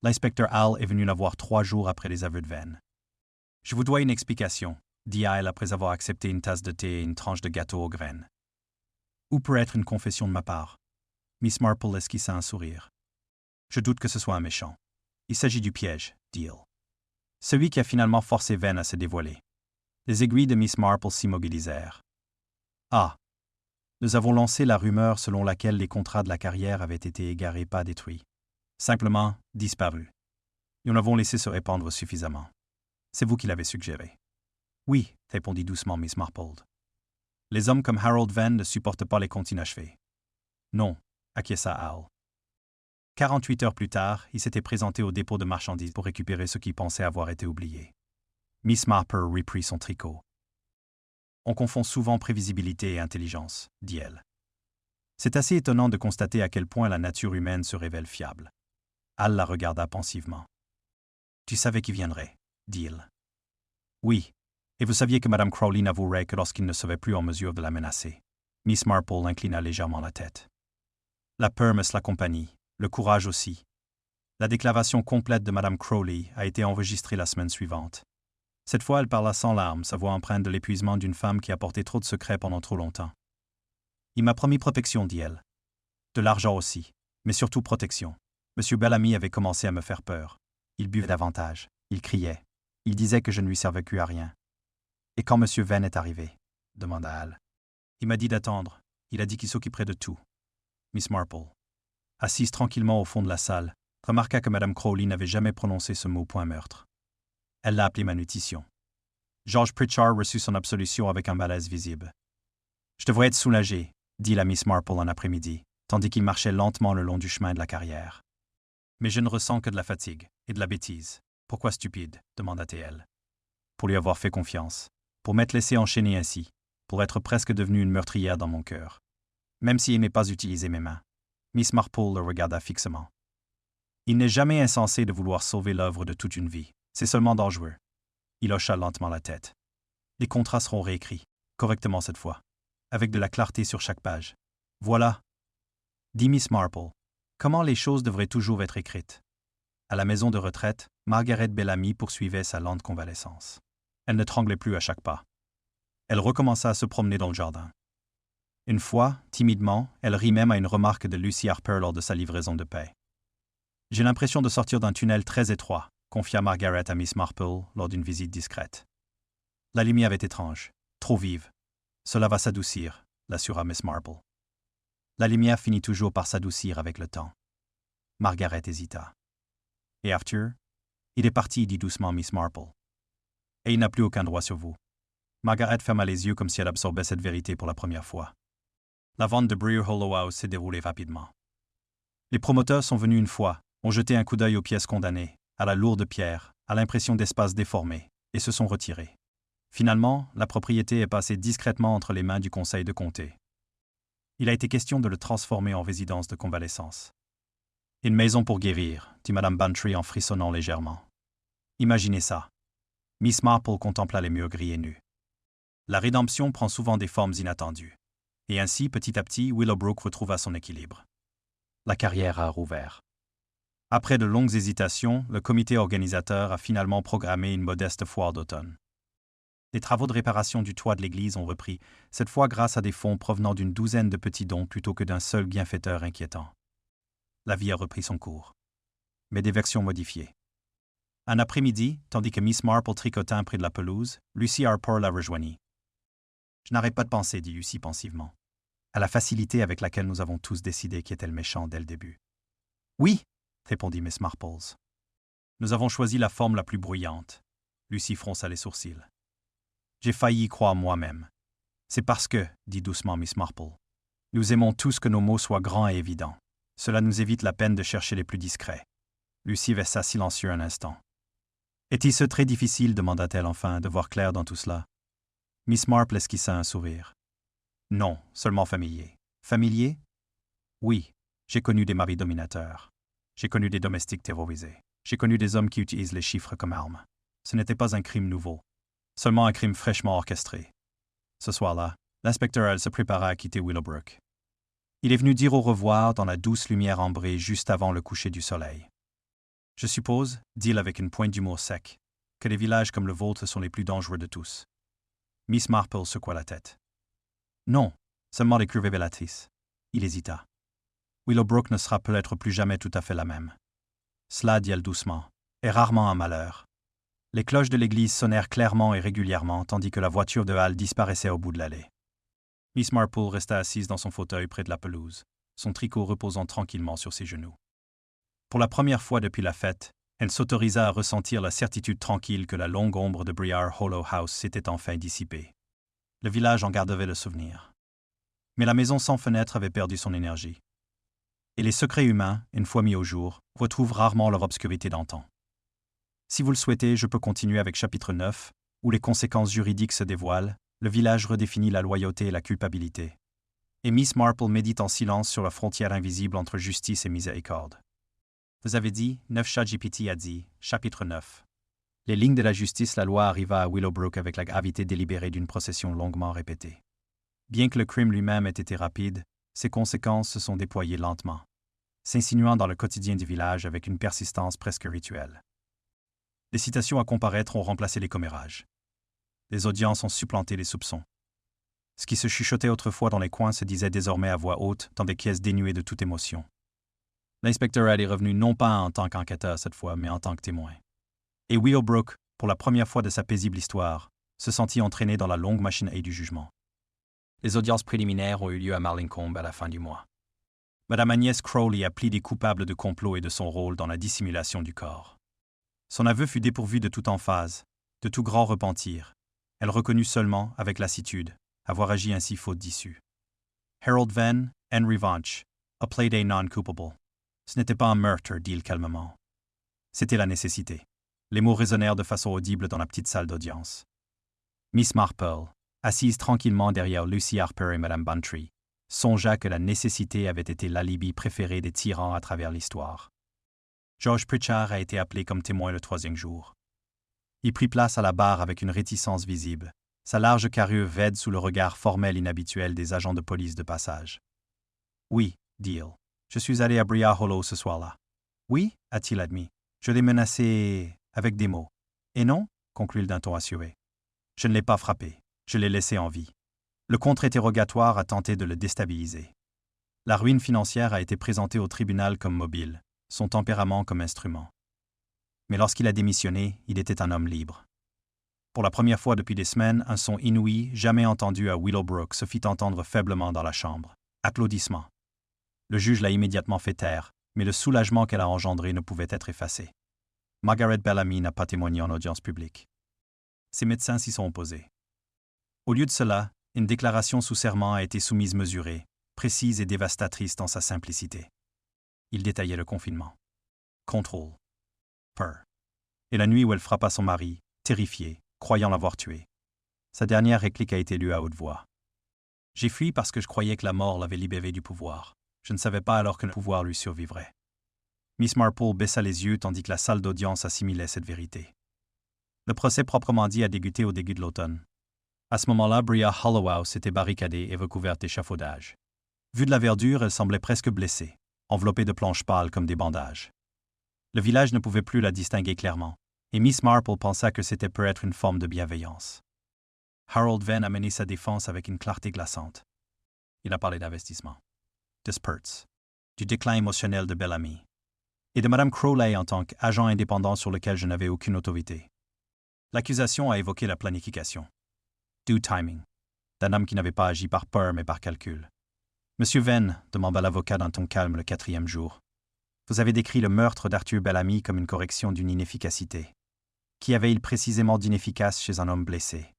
L'inspecteur Hal est venu la voir 3 jours après les aveux de Venn. « Je vous dois une explication, » dit Hal après avoir accepté une tasse de thé et une tranche de gâteau aux graines. « Où peut être une confession de ma part? » Miss Marple esquissa un sourire. « Je doute que ce soit un méchant. Il s'agit du piège, dit-il. Celui qui a finalement forcé Venn à se dévoiler. » Les aiguilles de Miss Marple s'immobilisèrent. « Ah! Nous avons lancé la rumeur selon laquelle les contrats de la carrière avaient été égarés, pas détruits. Simplement disparus. Nous l'avons laissé se répandre suffisamment. C'est vous qui l'avez suggéré. »« Oui, » répondit doucement Miss Marple. « Les hommes comme Harold Venn ne supportent pas les comptes inachevés. »« Non, » acquiesça Hal. 48 heures plus tard, il s'était présenté au dépôt de marchandises pour récupérer ce qu'il pensait avoir été oublié. Miss Marple reprit son tricot. « On confond souvent prévisibilité et intelligence, » dit-elle. C'est assez étonnant de constater à quel point la nature humaine se révèle fiable. Hal la regarda pensivement. « Tu savais qu'il viendrait, » dit-il. « Oui, et vous saviez que Mme Crowley n'avouerait que lorsqu'il ne serait plus en mesure de la menacer. » Miss Marple inclina légèrement la tête. La peur me l'accompagne, le courage aussi. La déclaration complète de Mme Crowley a été enregistrée la semaine suivante. Cette fois, elle parla sans larmes, sa voix empreinte de l'épuisement d'une femme qui a porté trop de secrets pendant trop longtemps. Il m'a promis protection, dit-elle. De l'argent aussi, mais surtout protection. M. Bellamy avait commencé à me faire peur. Il buvait davantage, il criait. Il disait que je ne lui servais plus à rien. Et quand M. Venn est arrivé, demanda Hal. Il m'a dit d'attendre. Il a dit qu'il s'occuperait de tout. Miss Marple, assise tranquillement au fond de la salle, remarqua que Mme Crowley n'avait jamais prononcé ce mot point meurtre. Elle l'a appelé manumission. George Pritchard reçut son absolution avec un malaise visible. « Je devrais être soulagé, » dit la Miss Marple en après-midi, tandis qu'il marchait lentement le long du chemin de la carrière. « Mais je ne ressens que de la fatigue et de la bêtise. Pourquoi stupide ?» demanda-t-elle. « Pour lui avoir fait confiance, pour m'être laissé enchaîner ainsi, pour être presque devenue une meurtrière dans mon cœur. Même s'il n'ait pas utilisé mes mains. » Miss Marple le regarda fixement. « Il n'est jamais insensé de vouloir sauver l'œuvre de toute une vie. C'est seulement dangereux. » Il hocha lentement la tête. « Les contrats seront réécrits, correctement cette fois, avec de la clarté sur chaque page. Voilà. » Dit Miss Marple. « Comment les choses devraient toujours être écrites. À la maison de retraite, Margaret Bellamy poursuivait sa lente convalescence. Elle ne tremblait plus à chaque pas. Elle recommença à se promener dans le jardin. Une fois, timidement, elle rit même à une remarque de Lucy Harper lors de sa livraison de paix. « J'ai l'impression de sortir d'un tunnel très étroit », confia Margaret à Miss Marple lors d'une visite discrète. La lumière est étrange, trop vive. Cela va s'adoucir, l'assura Miss Marple. La lumière finit toujours par s'adoucir avec le temps. Margaret hésita. Et Arthur? Il est parti, dit doucement Miss Marple. Et il n'a plus aucun droit sur vous. Margaret ferma les yeux comme si elle absorbait cette vérité pour la première fois. La vente de Briar Hollow House s'est déroulée rapidement. Les promoteurs sont venus une fois, ont jeté un coup d'œil aux pièces condamnées, à la lourde pierre, à l'impression d'espace déformé, et se sont retirés. Finalement, la propriété est passée discrètement entre les mains du conseil de comté. Il a été question de le transformer en résidence de convalescence. Une maison pour guérir, dit Madame Bantry en frissonnant légèrement. Imaginez ça. Miss Marple contempla les murs gris et nus. La rédemption prend souvent des formes inattendues. Et ainsi, petit à petit, Willowbrook retrouva son équilibre. La carrière a rouvert. Après de longues hésitations, le comité organisateur a finalement programmé une modeste foire d'automne. Les travaux de réparation du toit de l'église ont repris, cette fois grâce à des fonds provenant d'une douzaine de petits dons plutôt que d'un seul bienfaiteur inquiétant. La vie a repris son cours, mais des versions modifiées. Un après-midi, tandis que Miss Marple tricotait près de la pelouse, Lucy Harper la rejoignit. « Je n'arrête pas de penser, dit Lucy pensivement, à la facilité avec laquelle nous avons tous décidé qui était le méchant dès le début. »« Oui, » répondit Miss Marple. « Nous avons choisi la forme la plus bruyante. » Lucy fronça les sourcils. « J'ai failli y croire moi-même. C'est parce que, dit doucement Miss Marple, nous aimons tous que nos mots soient grands et évidents. Cela nous évite la peine de chercher les plus discrets. » Lucy resta silencieuse un instant. « Est-il très difficile, demanda-t-elle enfin, de voir clair dans tout cela? » Miss Marple esquissa un sourire. « Non, seulement familier. »« Familier? » ?»« Oui, j'ai connu des maris dominateurs. J'ai connu des domestiques terrorisés. J'ai connu des hommes qui utilisent les chiffres comme armes. Ce n'était pas un crime nouveau, seulement un crime fraîchement orchestré. Ce soir-là, l'inspecteur L se prépara à quitter Willowbrook. Il est venu dire au revoir dans la douce lumière ambrée juste avant le coucher du soleil. « Je suppose, dit-il avec une pointe d'humour sec, que les villages comme le vôtre sont les plus dangereux de tous. » Miss Marple secoua la tête. « Non, seulement les crues révélatrices. » Il hésita. « Willowbrook ne sera peut-être plus jamais tout à fait la même. » Cela, dit-elle doucement, est rarement un malheur. Les cloches de l'église sonnèrent clairement et régulièrement, tandis que la voiture de Hal disparaissait au bout de l'allée. Miss Marple resta assise dans son fauteuil près de la pelouse, son tricot reposant tranquillement sur ses genoux. Pour la première fois depuis la fête, elle s'autorisa à ressentir la certitude tranquille que la longue ombre de Briar Hollow House s'était enfin dissipée. Le village en garderait le souvenir. Mais la maison sans fenêtre avait perdu son énergie. Et les secrets humains, une fois mis au jour, retrouvent rarement leur obscurité d'antan. Si vous le souhaitez, je peux continuer avec chapitre 9, où les conséquences juridiques se dévoilent, le village redéfinit la loyauté et la culpabilité. Et Miss Marple médite en silence sur la frontière invisible entre justice et miséricorde. Vous avez dit, 9 ChatGPT a dit, chapitre 9. Les lignes de la justice, la loi arriva à Willowbrook avec la gravité délibérée d'une procession longuement répétée. Bien que le crime lui-même ait été rapide, ses conséquences se sont déployées lentement, s'insinuant dans le quotidien du village avec une persistance presque rituelle. Les citations à comparaître ont remplacé les commérages. Les audiences ont supplanté les soupçons. Ce qui se chuchotait autrefois dans les coins se disait désormais à voix haute dans des caisses dénuées de toute émotion. L'inspecteur Ed est revenu non pas en tant qu'enquêteur cette fois, mais en tant que témoin. Et Willowbrook, pour la première fois de sa paisible histoire, se sentit entraîné dans la longue machinerie du jugement. Les audiences préliminaires ont eu lieu à Marlincombe à la fin du mois. Madame Agnès Crowley a plaidé coupable de complot et de son rôle dans la dissimulation du corps. Son aveu fut dépourvu de toute emphase, de tout grand repentir. Elle reconnut seulement, avec lassitude, avoir agi ainsi faute d'issue. Harold Venn, Henry Vanch, a plaidé non coupable. Ce n'était pas un meurtre, dit-il calmement. C'était la nécessité. Les mots résonnèrent de façon audible dans la petite salle d'audience. Miss Marple, assise tranquillement derrière Lucy Harper et Madame Bantry, songea que la nécessité avait été l'alibi préféré des tyrans à travers l'histoire. George Pritchard a été appelé comme témoin le 3e jour. Il prit place à la barre avec une réticence visible, sa large carrure raide sous le regard formel inhabituel des agents de police de passage. « Oui, dit-il, je suis allé à Briar Hollow ce soir-là. »« Oui » a-t-il admis. Je l'ai menacé avec des mots. Et non, conclut-il d'un ton assuré. Je ne l'ai pas frappé, je l'ai laissé en vie. Le contre-interrogatoire a tenté de le déstabiliser. La ruine financière a été présentée au tribunal comme mobile, son tempérament comme instrument. Mais lorsqu'il a démissionné, il était un homme libre. Pour la première fois depuis des semaines, un son inouï, jamais entendu à Willowbrook, se fit entendre faiblement dans la chambre. Applaudissements. Le juge l'a immédiatement fait taire, mais le soulagement qu'elle a engendré ne pouvait être effacé. Margaret Bellamy n'a pas témoigné en audience publique. Ses médecins s'y sont opposés. Au lieu de cela, une déclaration sous serment a été soumise mesurée, précise et dévastatrice dans sa simplicité. Il détaillait le confinement. Contrôle. Peur. Et la nuit où elle frappa son mari, terrifiée, croyant l'avoir tué. Sa dernière réplique a été lue à haute voix. J'ai fui parce que je croyais que la mort l'avait libéré du pouvoir. Je ne savais pas alors que le pouvoir lui survivrait. Miss Marple baissa les yeux tandis que la salle d'audience assimilait cette vérité. Le procès proprement dit a débuté au début de l'automne. À ce moment-là, Bria Hollowhouse s'était barricadée et recouverte d'échafaudage. Vue de la verdure, elle semblait presque blessée, enveloppée de planches pâles comme des bandages. Le village ne pouvait plus la distinguer clairement, et Miss Marple pensa que c'était peut-être une forme de bienveillance. Harold Venn a mené sa défense avec une clarté glaçante. Il a parlé d'investissement, de Spurts, du déclin émotionnel de Bellamy, et de Mme Crowley en tant qu'agent indépendant sur lequel je n'avais aucune autorité. L'accusation a évoqué la planification. Du timing, d'un homme qui n'avait pas agi par peur mais par calcul. Monsieur Venn, demanda l'avocat d'un ton calme le 4e jour, vous avez décrit le meurtre d'Arthur Bellamy comme une correction d'une inefficacité. Qu'y avait-il précisément d'inefficace chez un homme blessé?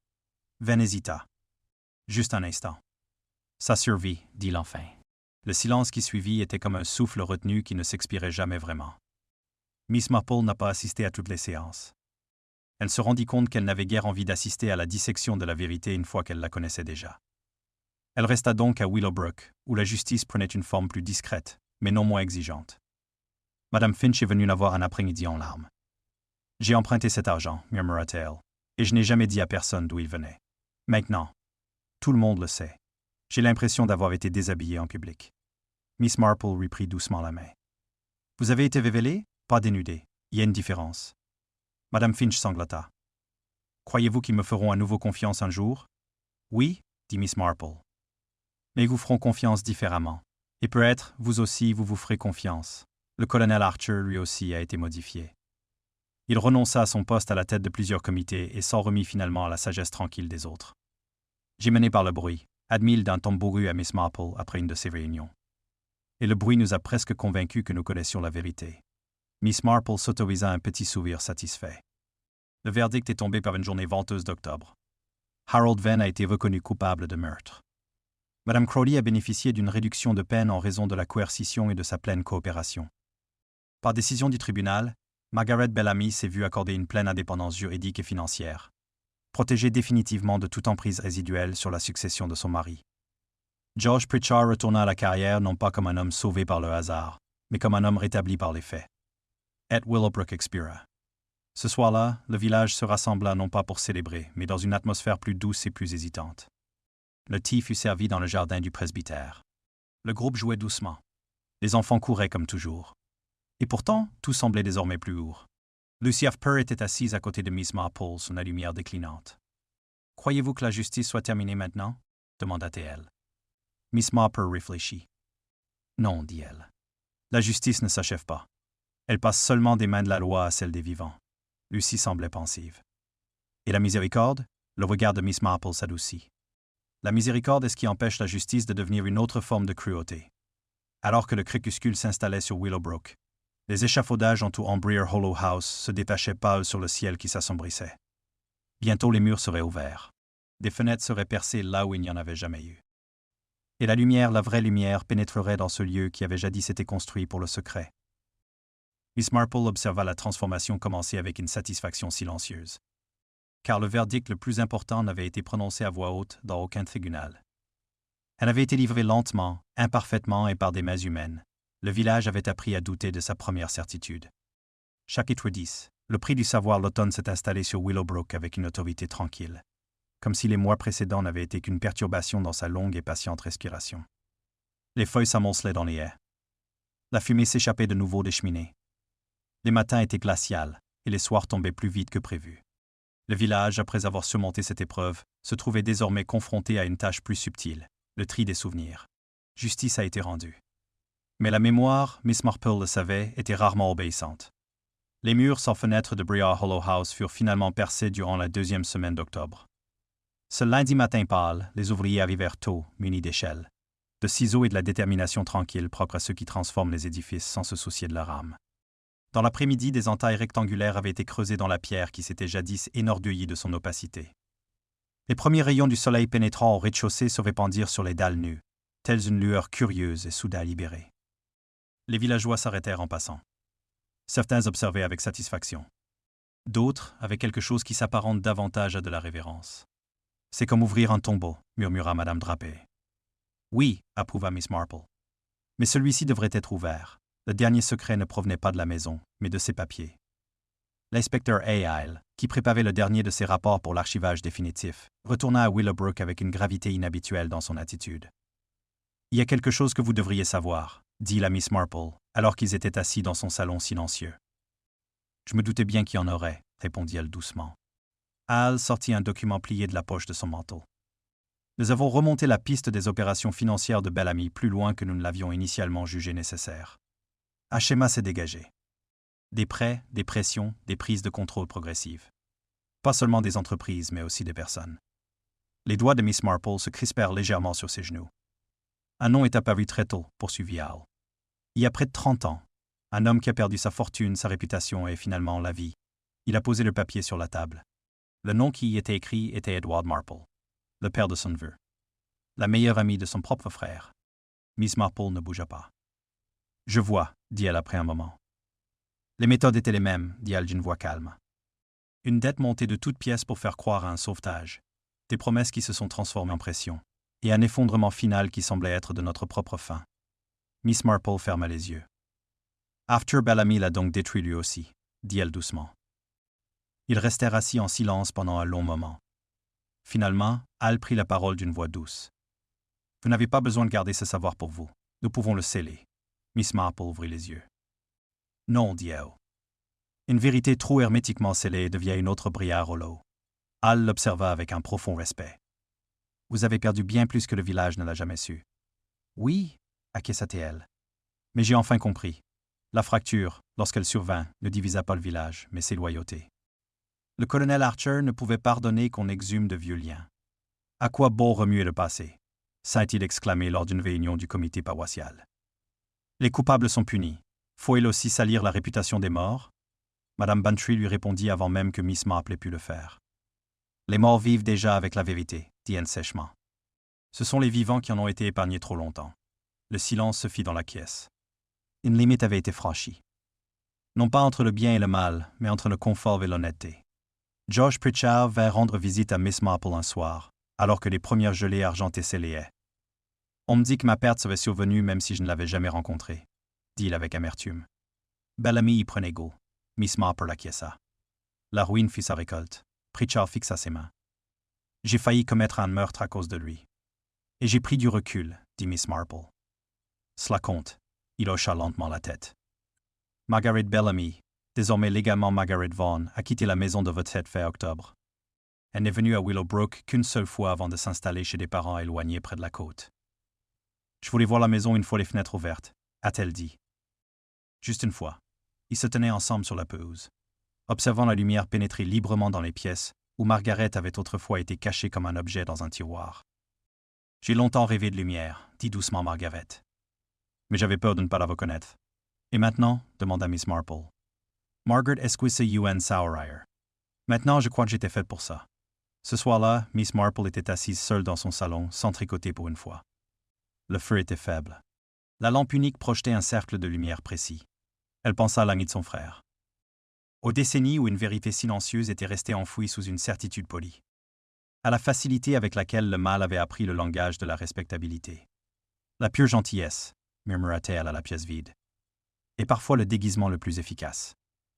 Venn hésita. Juste un instant. Sa survie, dit-il enfin. Le silence qui suivit était comme un souffle retenu qui ne s'expirait jamais vraiment. Miss Marple n'a pas assisté à toutes les séances. Elle se rendit compte qu'elle n'avait guère envie d'assister à la dissection de la vérité une fois qu'elle la connaissait déjà. Elle resta donc à Willowbrook, où la justice prenait une forme plus discrète, mais non moins exigeante. Madame Finch est venue la voir un après-midi en larmes. « J'ai emprunté cet argent, murmura-t-elle, et je n'ai jamais dit à personne d'où il venait. Maintenant, tout le monde le sait. J'ai l'impression d'avoir été déshabillée en public. » Miss Marple lui prit doucement la main. « Vous avez été révélée? Pas dénudée. Il y a une différence. » Madame Finch sanglota. « Croyez-vous qu'ils me feront à nouveau confiance un jour? » « Oui, dit Miss Marple. Mais ils vous feront confiance différemment. Et peut-être, vous aussi, vous vous ferez confiance. Le colonel Archer, lui aussi, a été modifié. Il renonça à son poste à la tête de plusieurs comités et s'en remit finalement à la sagesse tranquille des autres. J'ai mené par le bruit, admit-il d'un ton bourru à Miss Marple après une de ces réunions. Et le bruit nous a presque convaincus que nous connaissions la vérité. Miss Marple s'autorisa un petit sourire satisfait. Le verdict est tombé par une journée venteuse d'octobre. Harold Venn a été reconnu coupable de meurtre. Madame Crowley a bénéficié d'une réduction de peine en raison de la coercition et de sa pleine coopération. Par décision du tribunal, Margaret Bellamy s'est vue accorder une pleine indépendance juridique et financière, protégée définitivement de toute emprise résiduelle sur la succession de son mari. George Pritchard retourna à la carrière non pas comme un homme sauvé par le hasard, mais comme un homme rétabli par les faits. Et Willowbrook expira. Ce soir-là, le village se rassembla non pas pour célébrer, mais dans une atmosphère plus douce et plus hésitante. Le thé fut servi dans le jardin du presbytère. Le groupe jouait doucement. Les enfants couraient comme toujours. Et pourtant, tout semblait désormais plus lourd. Lucy Purr était assise à côté de Miss Marple sous la lumière déclinante. « Croyez-vous que la justice soit terminée maintenant » demanda-t-elle. Miss Marple réfléchit. « Non, dit-elle. La justice ne s'achève pas. Elle passe seulement des mains de la loi à celles des vivants. » Lucy semblait pensive. « Et la miséricorde » Le regard de Miss Marple s'adoucit. La miséricorde est ce qui empêche la justice de devenir une autre forme de cruauté. Alors que le crépuscule s'installait sur Willowbrook, les échafaudages entourant Bria Hollowhouse se détachaient pâles sur le ciel qui s'assombrissait. Bientôt les murs seraient ouverts. Des fenêtres seraient percées là où il n'y en avait jamais eu. Et la lumière, la vraie lumière, pénétrerait dans ce lieu qui avait jadis été construit pour le secret. Miss Marple observa la transformation commencer avec une satisfaction silencieuse. Car le verdict le plus important n'avait été prononcé à voix haute dans aucun tribunal. Elle avait été livrée lentement, imparfaitement et par des mains humaines. Le village avait appris à douter de sa première certitude. Chapitre 10. Le prix du savoir, l'automne s'est installé sur Willowbrook avec une autorité tranquille, comme si les mois précédents n'avaient été qu'une perturbation dans sa longue et patiente respiration. Les feuilles s'amoncelaient dans les haies. La fumée s'échappait de nouveau des cheminées. Les matins étaient glaciaux, et les soirs tombaient plus vite que prévu. Le village, après avoir surmonté cette épreuve, se trouvait désormais confronté à une tâche plus subtile, le tri des souvenirs. Justice a été rendue. Mais la mémoire, Miss Marple le savait, était rarement obéissante. Les murs sans fenêtres de Briar Hollow House furent finalement percés durant la 2e semaine d'octobre. Ce lundi matin pâle, les ouvriers arrivèrent tôt, munis d'échelles, de ciseaux et de la détermination tranquille propre à ceux qui transforment les édifices sans se soucier de leur âme. Dans l'après-midi, des entailles rectangulaires avaient été creusées dans la pierre qui s'était jadis énorgueillie de son opacité. Les premiers rayons du soleil pénétrant au rez-de-chaussée se répandirent sur les dalles nues, telles une lueur curieuse et soudain libérée. Les villageois s'arrêtèrent en passant. Certains observaient avec satisfaction. D'autres avaient quelque chose qui s'apparente davantage à de la révérence. « C'est comme ouvrir un tombeau », murmura Madame Drapé. « Oui », approuva Miss Marple. « Mais celui-ci devrait être ouvert. Le dernier secret ne provenait pas de la maison, mais de ses papiers. » L'inspecteur Hale, qui préparait le dernier de ses rapports pour l'archivage définitif, retourna à Willowbrook avec une gravité inhabituelle dans son attitude. « Il y a quelque chose que vous devriez savoir, » dit la Miss Marple, alors qu'ils étaient assis dans son salon silencieux. « Je me doutais bien qu'il y en aurait, » répondit-elle doucement. Hal sortit un document plié de la poche de son manteau. « Nous avons remonté la piste des opérations financières de Bellamy plus loin que nous ne l'avions initialement jugé nécessaire. Un schéma s'est dégagé. Des prêts, des pressions, des prises de contrôle progressives. Pas seulement des entreprises, mais aussi des personnes. » Les doigts de Miss Marple se crispèrent légèrement sur ses genoux. « Un nom est apparu très tôt, » poursuivit Hal. « Il y a près de 30 ans, un homme qui a perdu sa fortune, sa réputation et finalement la vie. Il a posé le papier sur la table. Le nom qui y était écrit était Edward Marple, le père de son neveu, la meilleure amie de son propre frère. » Miss Marple ne bougea pas. « Je vois, » dit-elle après un moment. « Les méthodes étaient les mêmes, » dit-elle d'une voix calme. Une dette montée de toutes pièces pour faire croire à un sauvetage, des promesses qui se sont transformées en pression, et un effondrement final qui semblait être de notre propre fin. Miss Marple ferma les yeux. « Arthur Bellamy l'a donc détruit lui aussi, » dit-elle doucement. Ils restèrent assis en silence pendant un long moment. Finalement, Hal prit la parole d'une voix douce. « Vous n'avez pas besoin de garder ce savoir pour vous. Nous pouvons le sceller. » Miss Marple ouvrit les yeux. « Non, dit Hal. Une vérité trop hermétiquement scellée devient une autre Briar Hollow. » Hal l'observa avec un profond respect. « Vous avez perdu bien plus que le village ne l'a jamais su. »« Oui, » acquiesça-t-elle. « Mais j'ai enfin compris. La fracture, lorsqu'elle survint, ne divisa pas le village, mais ses loyautés. Le colonel Archer ne pouvait pardonner qu'on exhume de vieux liens. À quoi bon remuer le passé ?» s'est-il exclamé lors d'une réunion du comité paroissial. « Les coupables sont punis. Faut-il aussi salir la réputation des morts ?» Madame Bantry lui répondit avant même que Miss Marple ait pu le faire. « Les morts vivent déjà avec la vérité, » dit-elle sèchement. « Ce sont les vivants qui en ont été épargnés trop longtemps. » Le silence se fit dans la pièce. Une limite avait été franchie. Non pas entre le bien et le mal, mais entre le confort et l'honnêteté. George Pritchard vint rendre visite à Miss Marple un soir, alors que les premières gelées argentaient les haies. « On me dit que ma perte serait survenue même si je ne l'avais jamais rencontrée, » dit-il avec amertume. Bellamy y prenait goût. Miss Marple acquiesça. La ruine fit sa récolte. Pritchard fixa ses mains. « J'ai failli commettre un meurtre à cause de lui. Et j'ai pris du recul, » dit Miss Marple. « Cela compte. » Il hocha lentement la tête. « Margaret Bellamy, désormais légalement Margaret Vaughan, a quitté la maison de votre tête fin octobre. Elle n'est venue à Willowbrook qu'une seule fois avant de s'installer chez des parents éloignés près de la côte. Je voulais voir la maison une fois les fenêtres ouvertes, a-t-elle dit. Juste une fois. Ils se tenaient ensemble sur la pelouse, observant la lumière pénétrer librement dans les pièces où Margaret avait autrefois été cachée comme un objet dans un tiroir. J'ai longtemps rêvé de lumière, dit doucement Margaret. Mais j'avais peur de ne pas la reconnaître. Et maintenant, demanda Miss Marple. Margaret esquisse UN Sourire. Maintenant, je crois que j'étais faite pour ça. Ce soir-là, Miss Marple était assise seule dans son salon, sans tricoter pour une fois. Le feu était faible. La lampe unique projetait un cercle de lumière précis. Elle pensa à l'ami de son frère. Aux décennies où une vérité silencieuse était restée enfouie sous une certitude polie. À la facilité avec laquelle le mal avait appris le langage de la respectabilité. La pure gentillesse, murmura-t-elle à la pièce vide. Et parfois le déguisement le plus efficace.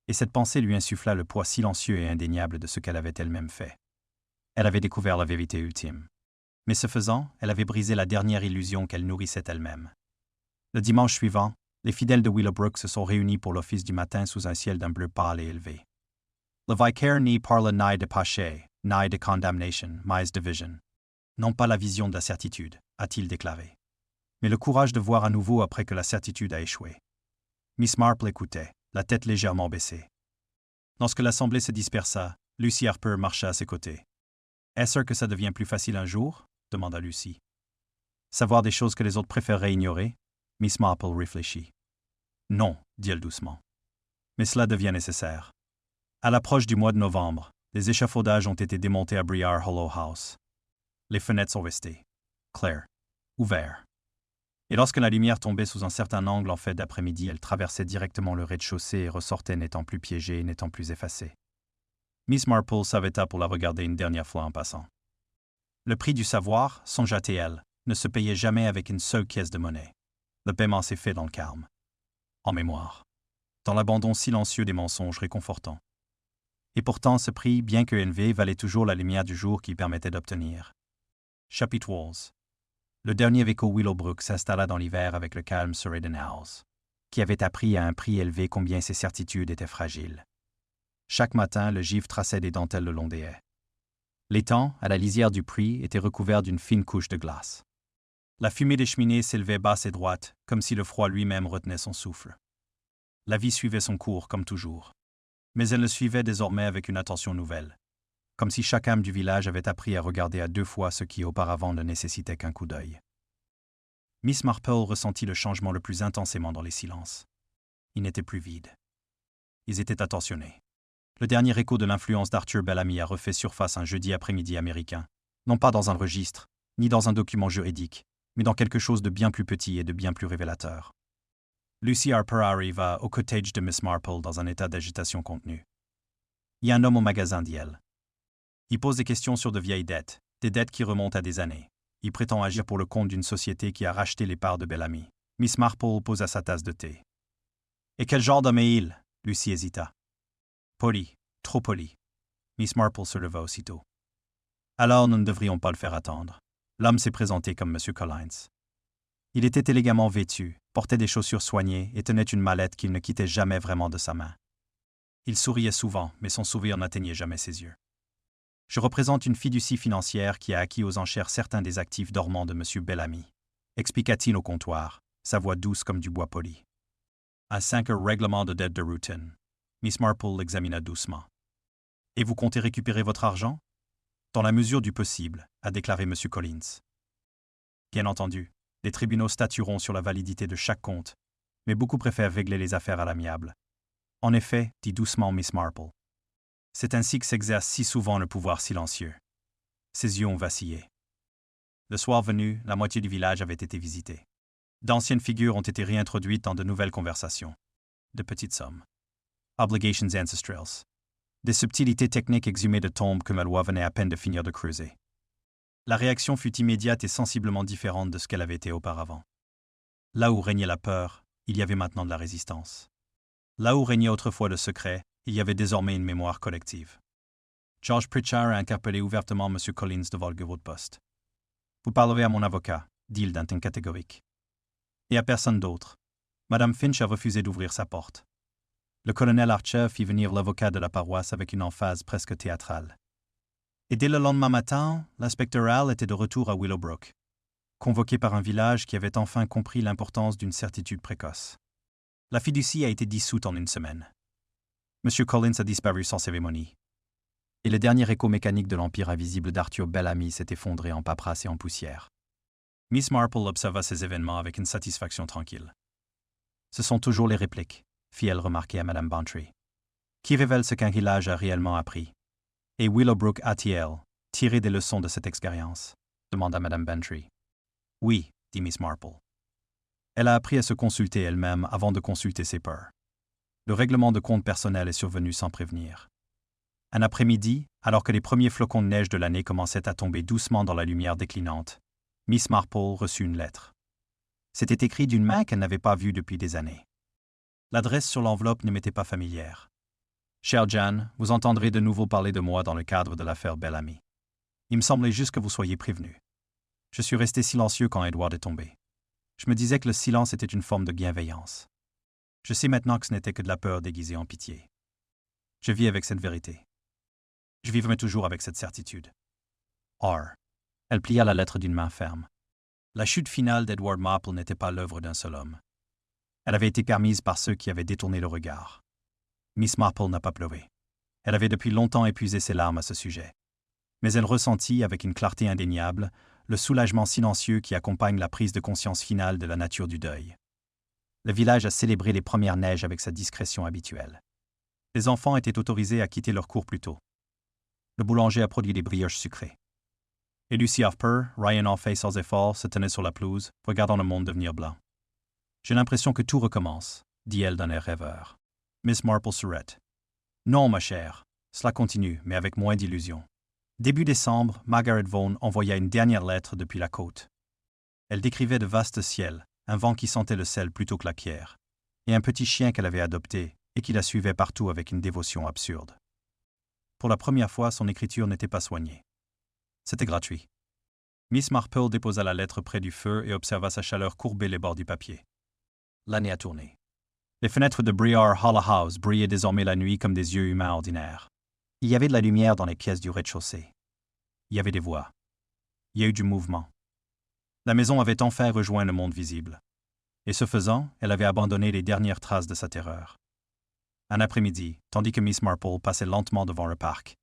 Et cette pensée lui insuffla le poids silencieux et indéniable de ce qu'elle avait elle-même fait. Elle avait découvert la vérité ultime. Mais ce faisant, elle avait brisé la dernière illusion qu'elle nourrissait elle-même. Le dimanche suivant, Les fidèles de Willowbrook se sont réunis pour l'office du matin sous un ciel d'un bleu pâle et élevé. Le vicaire n'y parle ni de péché, ni de condamnation, mais de vision. Non pas la vision de la certitude, a-t-il déclaré, mais le courage de voir à nouveau après que la certitude a échoué. Miss Marple écoutait, la tête légèrement baissée. Lorsque l'assemblée se dispersa, Lucy Harper marcha à ses côtés. « Est-ce que ça devient plus facile un jour ?» demanda Lucy. « Savoir des choses que les autres préféreraient ignorer ?» Miss Marple réfléchit. « Non, dit-elle doucement. Mais cela devient nécessaire. » À l'approche du mois de novembre, les échafaudages ont été démontés à Briar Hollow House. Les fenêtres sont restées claires, ouvertes. Et lorsque la lumière tombait sous un certain angle en fait d'après-midi, elle traversait directement le rez-de-chaussée et ressortait n'étant plus piégée et n'étant plus effacée. Miss Marple s'arrêta pour la regarder une dernière fois en passant. Le prix du savoir, songea-t-elle, ne se payait jamais avec une seule pièce de monnaie. Le paiement s'est fait dans le calme. En mémoire. Dans l'abandon silencieux des mensonges réconfortants. Et pourtant, ce prix, bien que élevé, valait toujours la lumière du jour qu'il permettait d'obtenir. Chapitre 11. Le dernier Vico Willowbrook s'installa dans l'hiver avec le calme sur Eden House, qui avait appris à un prix élevé combien ses certitudes étaient fragiles. Chaque matin, le givre traçait des dentelles le long des haies. L'étang, à la lisière du puits, était recouvert d'une fine couche de glace. La fumée des cheminées s'élevait basse et droite, comme si le froid lui-même retenait son souffle. La vie suivait son cours, comme toujours. Mais elle le suivait désormais avec une attention nouvelle, comme si chaque âme du village avait appris à regarder à deux fois ce qui auparavant ne nécessitait qu'un coup d'œil. Miss Marple ressentit le changement le plus intensément dans les silences. Ils n'étaient plus vides. Ils étaient attentionnés. Le dernier écho de l'influence d'Arthur Bellamy a refait surface un jeudi après-midi américain, non pas dans un registre, ni dans un document juridique, mais dans quelque chose de bien plus petit et de bien plus révélateur. Lucy Harper arriva au cottage de Miss Marple dans un état d'agitation contenue. « Il y a un homme au magasin, dit-elle. Il pose des questions sur de vieilles dettes, des dettes qui remontent à des années. Il prétend agir pour le compte d'une société qui a racheté les parts de Bellamy. » Miss Marple posa sa tasse de thé. « Et quel genre d'homme est-il » Lucy hésita. « Poli, trop poli. » Miss Marple se leva aussitôt. « Alors nous ne devrions pas le faire attendre. » L'homme s'est présenté comme M. Collins. Il était élégamment vêtu, portait des chaussures soignées et tenait une mallette qu'il ne quittait jamais vraiment de sa main. Il souriait souvent, mais son sourire n'atteignait jamais ses yeux. « Je représente une fiducie financière qui a acquis aux enchères certains des actifs dormants de M. Bellamy, expliqua-t-il au comptoir, sa voix douce comme du bois poli. À 5 heures règlement de dette de Rutan. Miss Marple l'examina doucement. « Et vous comptez récupérer votre argent ?»« Dans la mesure du possible, a déclaré M. Collins. Bien entendu, les tribunaux statueront sur la validité de chaque compte, mais beaucoup préfèrent régler les affaires à l'amiable. En effet, dit doucement Miss Marple. C'est ainsi que s'exerce si souvent le pouvoir silencieux. Ses yeux ont vacillé. Le soir venu, la moitié du village avait été visitée. D'anciennes figures ont été réintroduites dans de nouvelles conversations. De petites sommes. Obligations ancestrales. Des subtilités techniques exhumées de tombes que ma loi venait à peine de finir de creuser. La réaction fut immédiate et sensiblement différente de ce qu'elle avait été auparavant. Là où régnait la peur, il y avait maintenant de la résistance. Là où régnait autrefois le secret, il y avait désormais une mémoire collective. George Pritchard a interpellé ouvertement M. Collins devant le bureau de poste. « Vous parlerez à mon avocat, » dit-il d'un ton catégorique. Et à personne d'autre. Madame Finch a refusé d'ouvrir sa porte. Le colonel Archer fit venir l'avocat de la paroisse avec une emphase presque théâtrale. Et dès le lendemain matin, l'inspecteur Hall était de retour à Willowbrook, convoqué par un village qui avait enfin compris l'importance d'une certitude précoce. La fiducie a été dissoute en une semaine. M. Collins a disparu sans cérémonie. Et le dernier écho mécanique de l'empire invisible d'Arthur Bellamy s'est effondré en paperasse et en poussière. Miss Marple observa ces événements avec une satisfaction tranquille. « Ce sont toujours les répliques », fit-elle remarquer à Mme Bantry, qui révèlent ce qu'un village a réellement appris. « Et Willowbrook a-t-il tiré des leçons de cette expérience ?» demanda Mme Bantry. « Oui, dit Miss Marple. Elle a appris à se consulter elle-même avant de consulter ses pairs. Le règlement de compte personnel est survenu sans prévenir. Un après-midi, alors que les premiers flocons de neige de l'année commençaient à tomber doucement dans la lumière déclinante, Miss Marple reçut une lettre. C'était écrit d'une main qu'elle n'avait pas vue depuis des années. L'adresse sur l'enveloppe ne m'était pas familière. « Chère Jeanne, vous entendrez de nouveau parler de moi dans le cadre de l'affaire Bellamy. Il me semblait juste que vous soyez prévenu. Je suis resté silencieux quand Edward est tombé. Je me disais que le silence était une forme de bienveillance. Je sais maintenant que ce n'était que de la peur déguisée en pitié. Je vis avec cette vérité. Je vivrai toujours avec cette certitude. R. Elle plia la lettre d'une main ferme. La chute finale d'Edward Marple n'était pas l'œuvre d'un seul homme. Elle avait été permise par ceux qui avaient détourné le regard. Miss Marple n'a pas pleuré. Elle avait depuis longtemps épuisé ses larmes à ce sujet. Mais elle ressentit, avec une clarté indéniable, le soulagement silencieux qui accompagne la prise de conscience finale de la nature du deuil. Le village a célébré les premières neiges avec sa discrétion habituelle. Les enfants étaient autorisés à quitter leur cours plus tôt. Le boulanger a produit des brioches sucrées. Et Lucy Harper, Ryan fait sans effort, se tenait sur la pelouse, regardant le monde devenir blanc. « J'ai l'impression que tout recommence, » dit-elle d'un air rêveur. Miss Marple sourit. « Non, ma chère, cela continue, mais avec moins d'illusions. » Début décembre, Margaret Vaughan envoya une dernière lettre depuis la côte. Elle décrivait de vastes ciels, un vent qui sentait le sel plutôt que la pierre, et un petit chien qu'elle avait adopté et qui la suivait partout avec une dévotion absurde. Pour la première fois, son écriture n'était pas soignée. C'était gratuit. Miss Marple déposa la lettre près du feu et observa sa chaleur courber les bords du papier. L'année a tourné. Les fenêtres de Briar Hollow House brillaient désormais la nuit comme des yeux humains ordinaires. Il y avait de la lumière dans les pièces du rez-de-chaussée. Il y avait des voix. Il y a eu du mouvement. La maison avait enfin rejoint le monde visible. Et ce faisant, elle avait abandonné les dernières traces de sa terreur. Un après-midi, tandis que Miss Marple passait lentement devant le parc,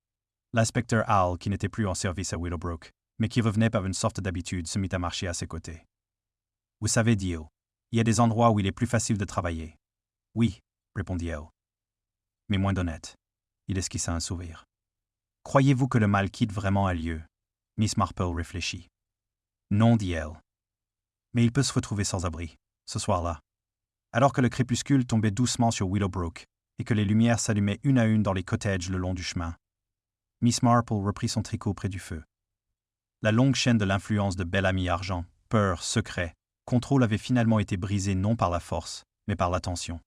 l'inspecteur Howell, qui n'était plus en service à Willowbrook, mais qui revenait par une sorte d'habitude, se mit à marcher à ses côtés. « Vous savez, dit-il, il y a des endroits où il est plus facile de travailler. »« Oui, » répondit elle. « Mais moins d'honnête. » Il esquissa un sourire. « Croyez-vous que le mal quitte vraiment a lieu ?» Miss Marple réfléchit. « Non, dit elle. Mais il peut se retrouver sans abri, ce soir-là. » Alors que le crépuscule tombait doucement sur Willowbrook et que les lumières s'allumaient une à une dans les cottages le long du chemin, Miss Marple reprit son tricot près du feu. La longue chaîne de l'influence de Bellamy Argent, peur, secret, contrôle avait finalement été brisée non par la force, mais par l'attention.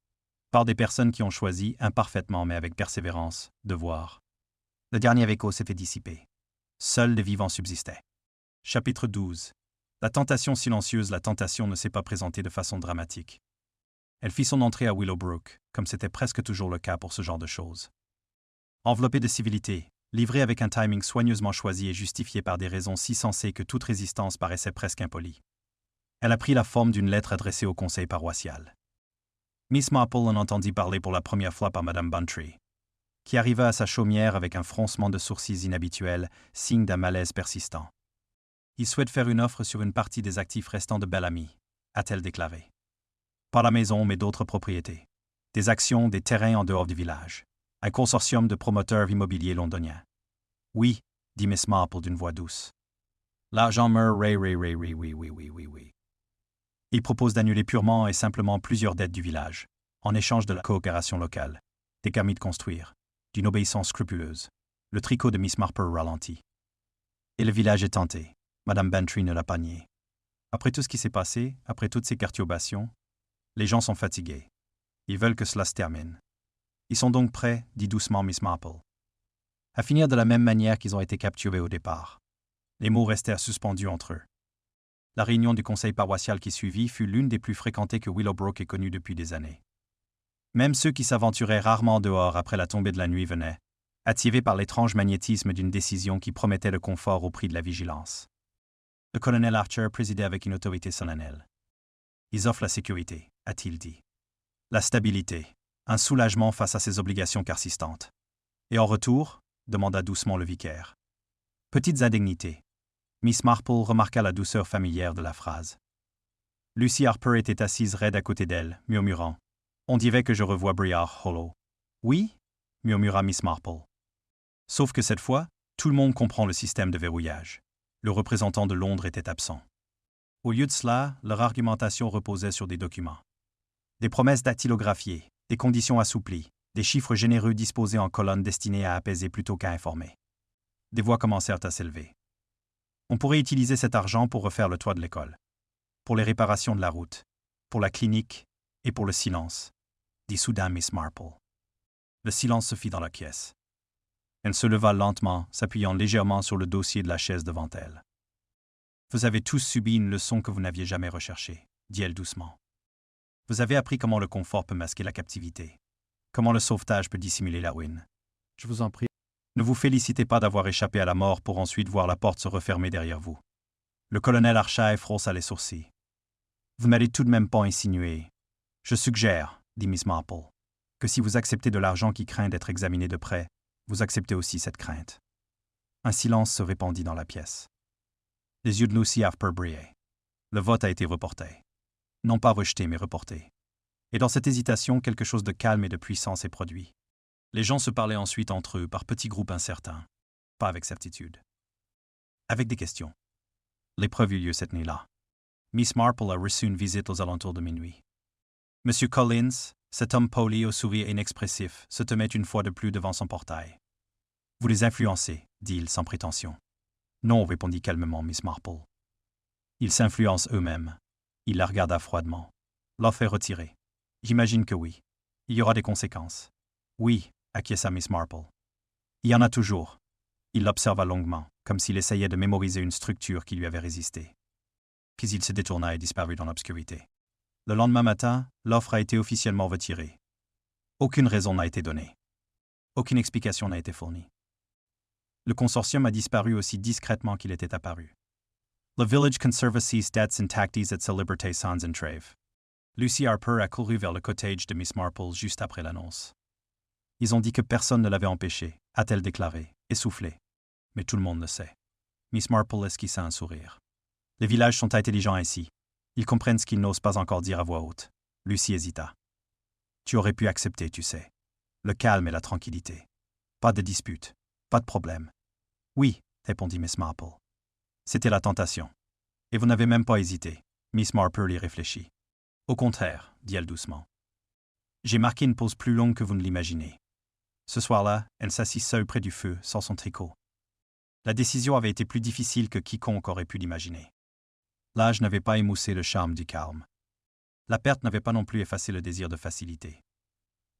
Par des personnes qui ont choisi, imparfaitement mais avec persévérance, de voir. Le dernier écho s'était dissipé. Seuls les vivants subsistaient. Chapitre 12. La tentation silencieuse, la tentation ne s'est pas présentée de façon dramatique. Elle fit son entrée à Willowbrook, comme c'était presque toujours le cas pour ce genre de choses. Enveloppée de civilité, livrée avec un timing soigneusement choisi et justifié par des raisons si sensées que toute résistance paraissait presque impolie. Elle a pris la forme d'une lettre adressée au conseil paroissial. Miss Marple en entendit parler pour la première fois par Madame Buntrey, qui arriva à sa chaumière avec un froncement de sourcils inhabituel, signe d'un malaise persistant. « Il souhaite faire une offre sur une partie des actifs restants de Bellamy », a-t-elle déclaré. « Pas la maison, mais d'autres propriétés. Des actions, des terrains en dehors du village. Un consortium de promoteurs immobiliers londoniens. »« Oui, » dit Miss Marple d'une voix douce. « L'argent meurt, oui. Il propose d'annuler purement et simplement plusieurs dettes du village, en échange de la coopération locale, des permis de construire, d'une obéissance scrupuleuse. » Le tricot de Miss Marple ralentit. Et le village est tenté. Madame Bantry ne l'a pas nié. Après tout ce qui s'est passé, après toutes ces perturbations, les gens sont fatigués. Ils veulent que cela se termine. Ils sont donc prêts, dit doucement Miss Marple, à finir de la même manière qu'ils ont été capturés au départ. Les mots restèrent suspendus entre eux. La réunion du conseil paroissial qui suivit fut l'une des plus fréquentées que Willowbrook ait connues depuis des années. Même ceux qui s'aventuraient rarement dehors après la tombée de la nuit venaient, attirés par l'étrange magnétisme d'une décision qui promettait le confort au prix de la vigilance. Le colonel Archer présidait avec une autorité solennelle. « Ils offrent la sécurité », a-t-il dit. La stabilité, un soulagement face à ses obligations persistantes. Et en retour, demanda doucement le vicaire. Petites indemnités. Miss Marple remarqua la douceur familière de la phrase. Lucy Harper était assise raide à côté d'elle, murmurant. On dirait que je revois Briar Hollow. Oui, murmura Miss Marple. Sauf que cette fois, tout le monde comprend le système de verrouillage. Le représentant de Londres était absent. Au lieu de cela, leur argumentation reposait sur des documents. Des promesses dactylographiées, des conditions assouplies, des chiffres généreux disposés en colonnes destinés à apaiser plutôt qu'à informer. Des voix commencèrent à s'élever. On pourrait utiliser cet argent pour refaire le toit de l'école, pour les réparations de la route, pour la clinique et pour le silence, dit soudain Miss Marple. Le silence se fit dans la pièce. Elle se leva lentement, s'appuyant légèrement sur le dossier de la chaise devant elle. « Vous avez tous subi une leçon que vous n'aviez jamais recherchée, dit-elle doucement. Vous avez appris comment le confort peut masquer la captivité. Comment le sauvetage peut dissimuler la ruine. Je vous en prie. Ne vous félicitez pas d'avoir échappé à la mort pour ensuite voir la porte se refermer derrière vous. Le colonel Archaï fronça les sourcils. Vous n'allez tout de même pas insinuer. Je suggère, dit Miss Marple, que si vous acceptez de l'argent qui craint d'être examiné de près, vous acceptez aussi cette crainte. Un silence se répandit dans la pièce. Les yeux de Lucy Harper brillaient. Le vote a été reporté. Non pas rejeté, mais reporté. Et dans cette hésitation, quelque chose de calme et de puissant s'est produit. Les gens se parlaient ensuite entre eux par petits groupes incertains, pas avec certitude. Avec des questions. L'épreuve eut lieu cette nuit-là. Miss Marple a reçu une visite aux alentours de minuit. Monsieur Collins, cet homme poli au sourire inexpressif, se tenait une fois de plus devant son portail. Vous les influencez, dit-il sans prétention. Non, répondit calmement Miss Marple. Ils s'influencent eux-mêmes. Il la regarda froidement. L'offre est retirée. J'imagine que oui. Il y aura des conséquences. Oui, acquiesça Miss Marple. Il y en a toujours. Il l'observa longuement, comme s'il essayait de mémoriser une structure qui lui avait résisté. Puis il se détourna et disparut dans l'obscurité. Le lendemain matin, l'offre a été officiellement retirée. Aucune raison n'a été donnée. Aucune explication n'a été fournie. Le consortium a disparu aussi discrètement qu'il était apparu. Le Village Conservancy stats intactis et celebrités sans entrave. Lucy Harper a couru vers le cottage de Miss Marple juste après l'annonce. Ils ont dit que personne ne l'avait empêché, a-t-elle déclaré, essoufflée. Mais tout le monde le sait. Miss Marple esquissa un sourire. Les villages sont intelligents ainsi. Ils comprennent ce qu'ils n'osent pas encore dire à voix haute. Lucy hésita. Tu aurais pu accepter, tu sais. Le calme et la tranquillité. Pas de dispute. Pas de problème. Oui, répondit Miss Marple. C'était la tentation. Et vous n'avez même pas hésité. Miss Marple y réfléchit. Au contraire, dit-elle doucement. J'ai marqué une pause plus longue que vous ne l'imaginez. Ce soir-là, elle s'assit seule près du feu, sans son tricot. La décision avait été plus difficile que quiconque aurait pu l'imaginer. L'âge n'avait pas émoussé le charme du calme. La perte n'avait pas non plus effacé le désir de facilité.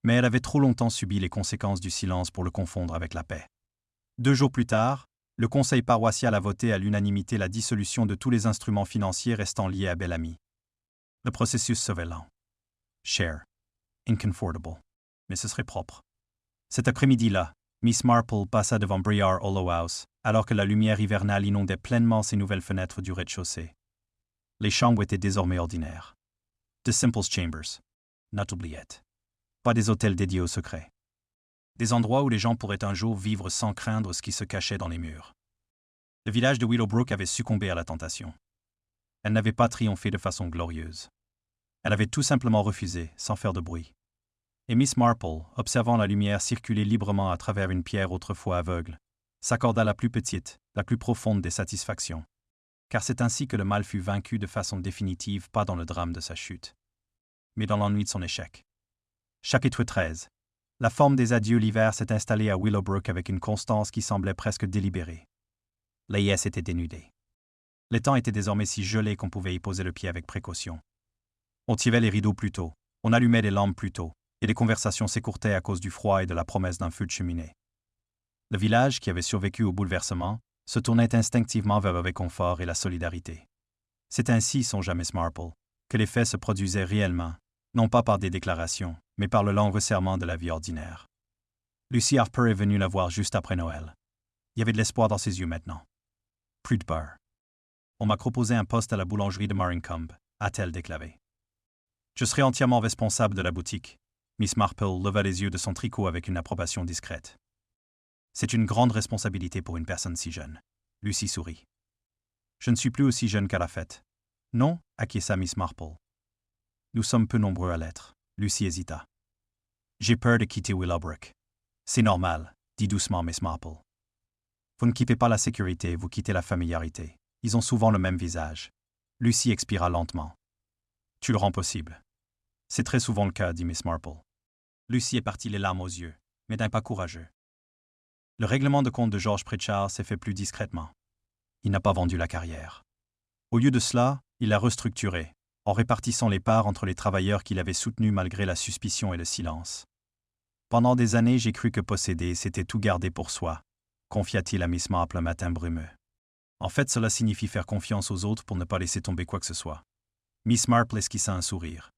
Mais elle avait trop longtemps subi les conséquences du silence pour le confondre avec la paix. 2 jours plus tard, le conseil paroissial a voté à l'unanimité la dissolution de tous les instruments financiers restant liés à Bellamy. Le processus serait lent. Cher. Inconfortable. Mais ce serait propre. Cet après-midi-là, Miss Marple passa devant Briar Hollow House, alors que la lumière hivernale inondait pleinement ses nouvelles fenêtres du rez-de-chaussée. Les chambres étaient désormais ordinaires. The simple chambers. Not oubliettes. Pas des hôtels dédiés au secret. Des endroits où les gens pourraient un jour vivre sans craindre ce qui se cachait dans les murs. Le village de Willowbrook avait succombé à la tentation. Elle n'avait pas triomphé de façon glorieuse. Elle avait tout simplement refusé, sans faire de bruit. Et Miss Marple, observant la lumière circuler librement à travers une pierre autrefois aveugle, s'accorda la plus petite, la plus profonde des satisfactions. Car c'est ainsi que le mal fut vaincu de façon définitive, pas dans le drame de sa chute, mais dans l'ennui de son échec. Chapitre 13. La forme des adieux l'hiver s'est installée à Willowbrook avec une constance qui semblait presque délibérée. L'AIS était dénudée. Les temps étaient désormais si gelés qu'on pouvait y poser le pied avec précaution. On tirait les rideaux plus tôt, on allumait les lampes plus tôt, et les conversations s'écourtaient à cause du froid et de la promesse d'un feu de cheminée. Le village, qui avait survécu au bouleversement, se tournait instinctivement vers le réconfort et la solidarité. C'est ainsi, songea Miss Marple, que les faits se produisaient réellement, non pas par des déclarations, mais par le lent resserrement de la vie ordinaire. Lucy Harper est venue la voir juste après Noël. Il y avait de l'espoir dans ses yeux maintenant. Plus de peur. On m'a proposé un poste à la boulangerie de Marincombe, a-t-elle déclaré. Je serai entièrement responsable de la boutique. Miss Marple leva les yeux de son tricot avec une approbation discrète. C'est une grande responsabilité pour une personne si jeune. Lucy sourit. Je ne suis plus aussi jeune qu'à la fête. Non, acquiesça Miss Marple. Nous sommes peu nombreux à l'être. Lucy hésita. J'ai peur de quitter Willowbrook. C'est normal, dit doucement Miss Marple. Vous ne quittez pas la sécurité, vous quittez la familiarité. Ils ont souvent le même visage. Lucy expira lentement. Tu le rends possible. C'est très souvent le cas, dit Miss Marple. Lucy est partie les larmes aux yeux, mais d'un pas courageux. Le règlement de compte de George Pritchard s'est fait plus discrètement. Il n'a pas vendu la carrière. Au lieu de cela, il l'a restructurée, en répartissant les parts entre les travailleurs qu'il avait soutenus malgré la suspicion et le silence. Pendant des années, j'ai cru que posséder, c'était tout garder pour soi, confia-t-il à Miss Marple un matin brumeux. En fait, cela signifie faire confiance aux autres pour ne pas laisser tomber quoi que ce soit. Miss Marple esquissa un sourire.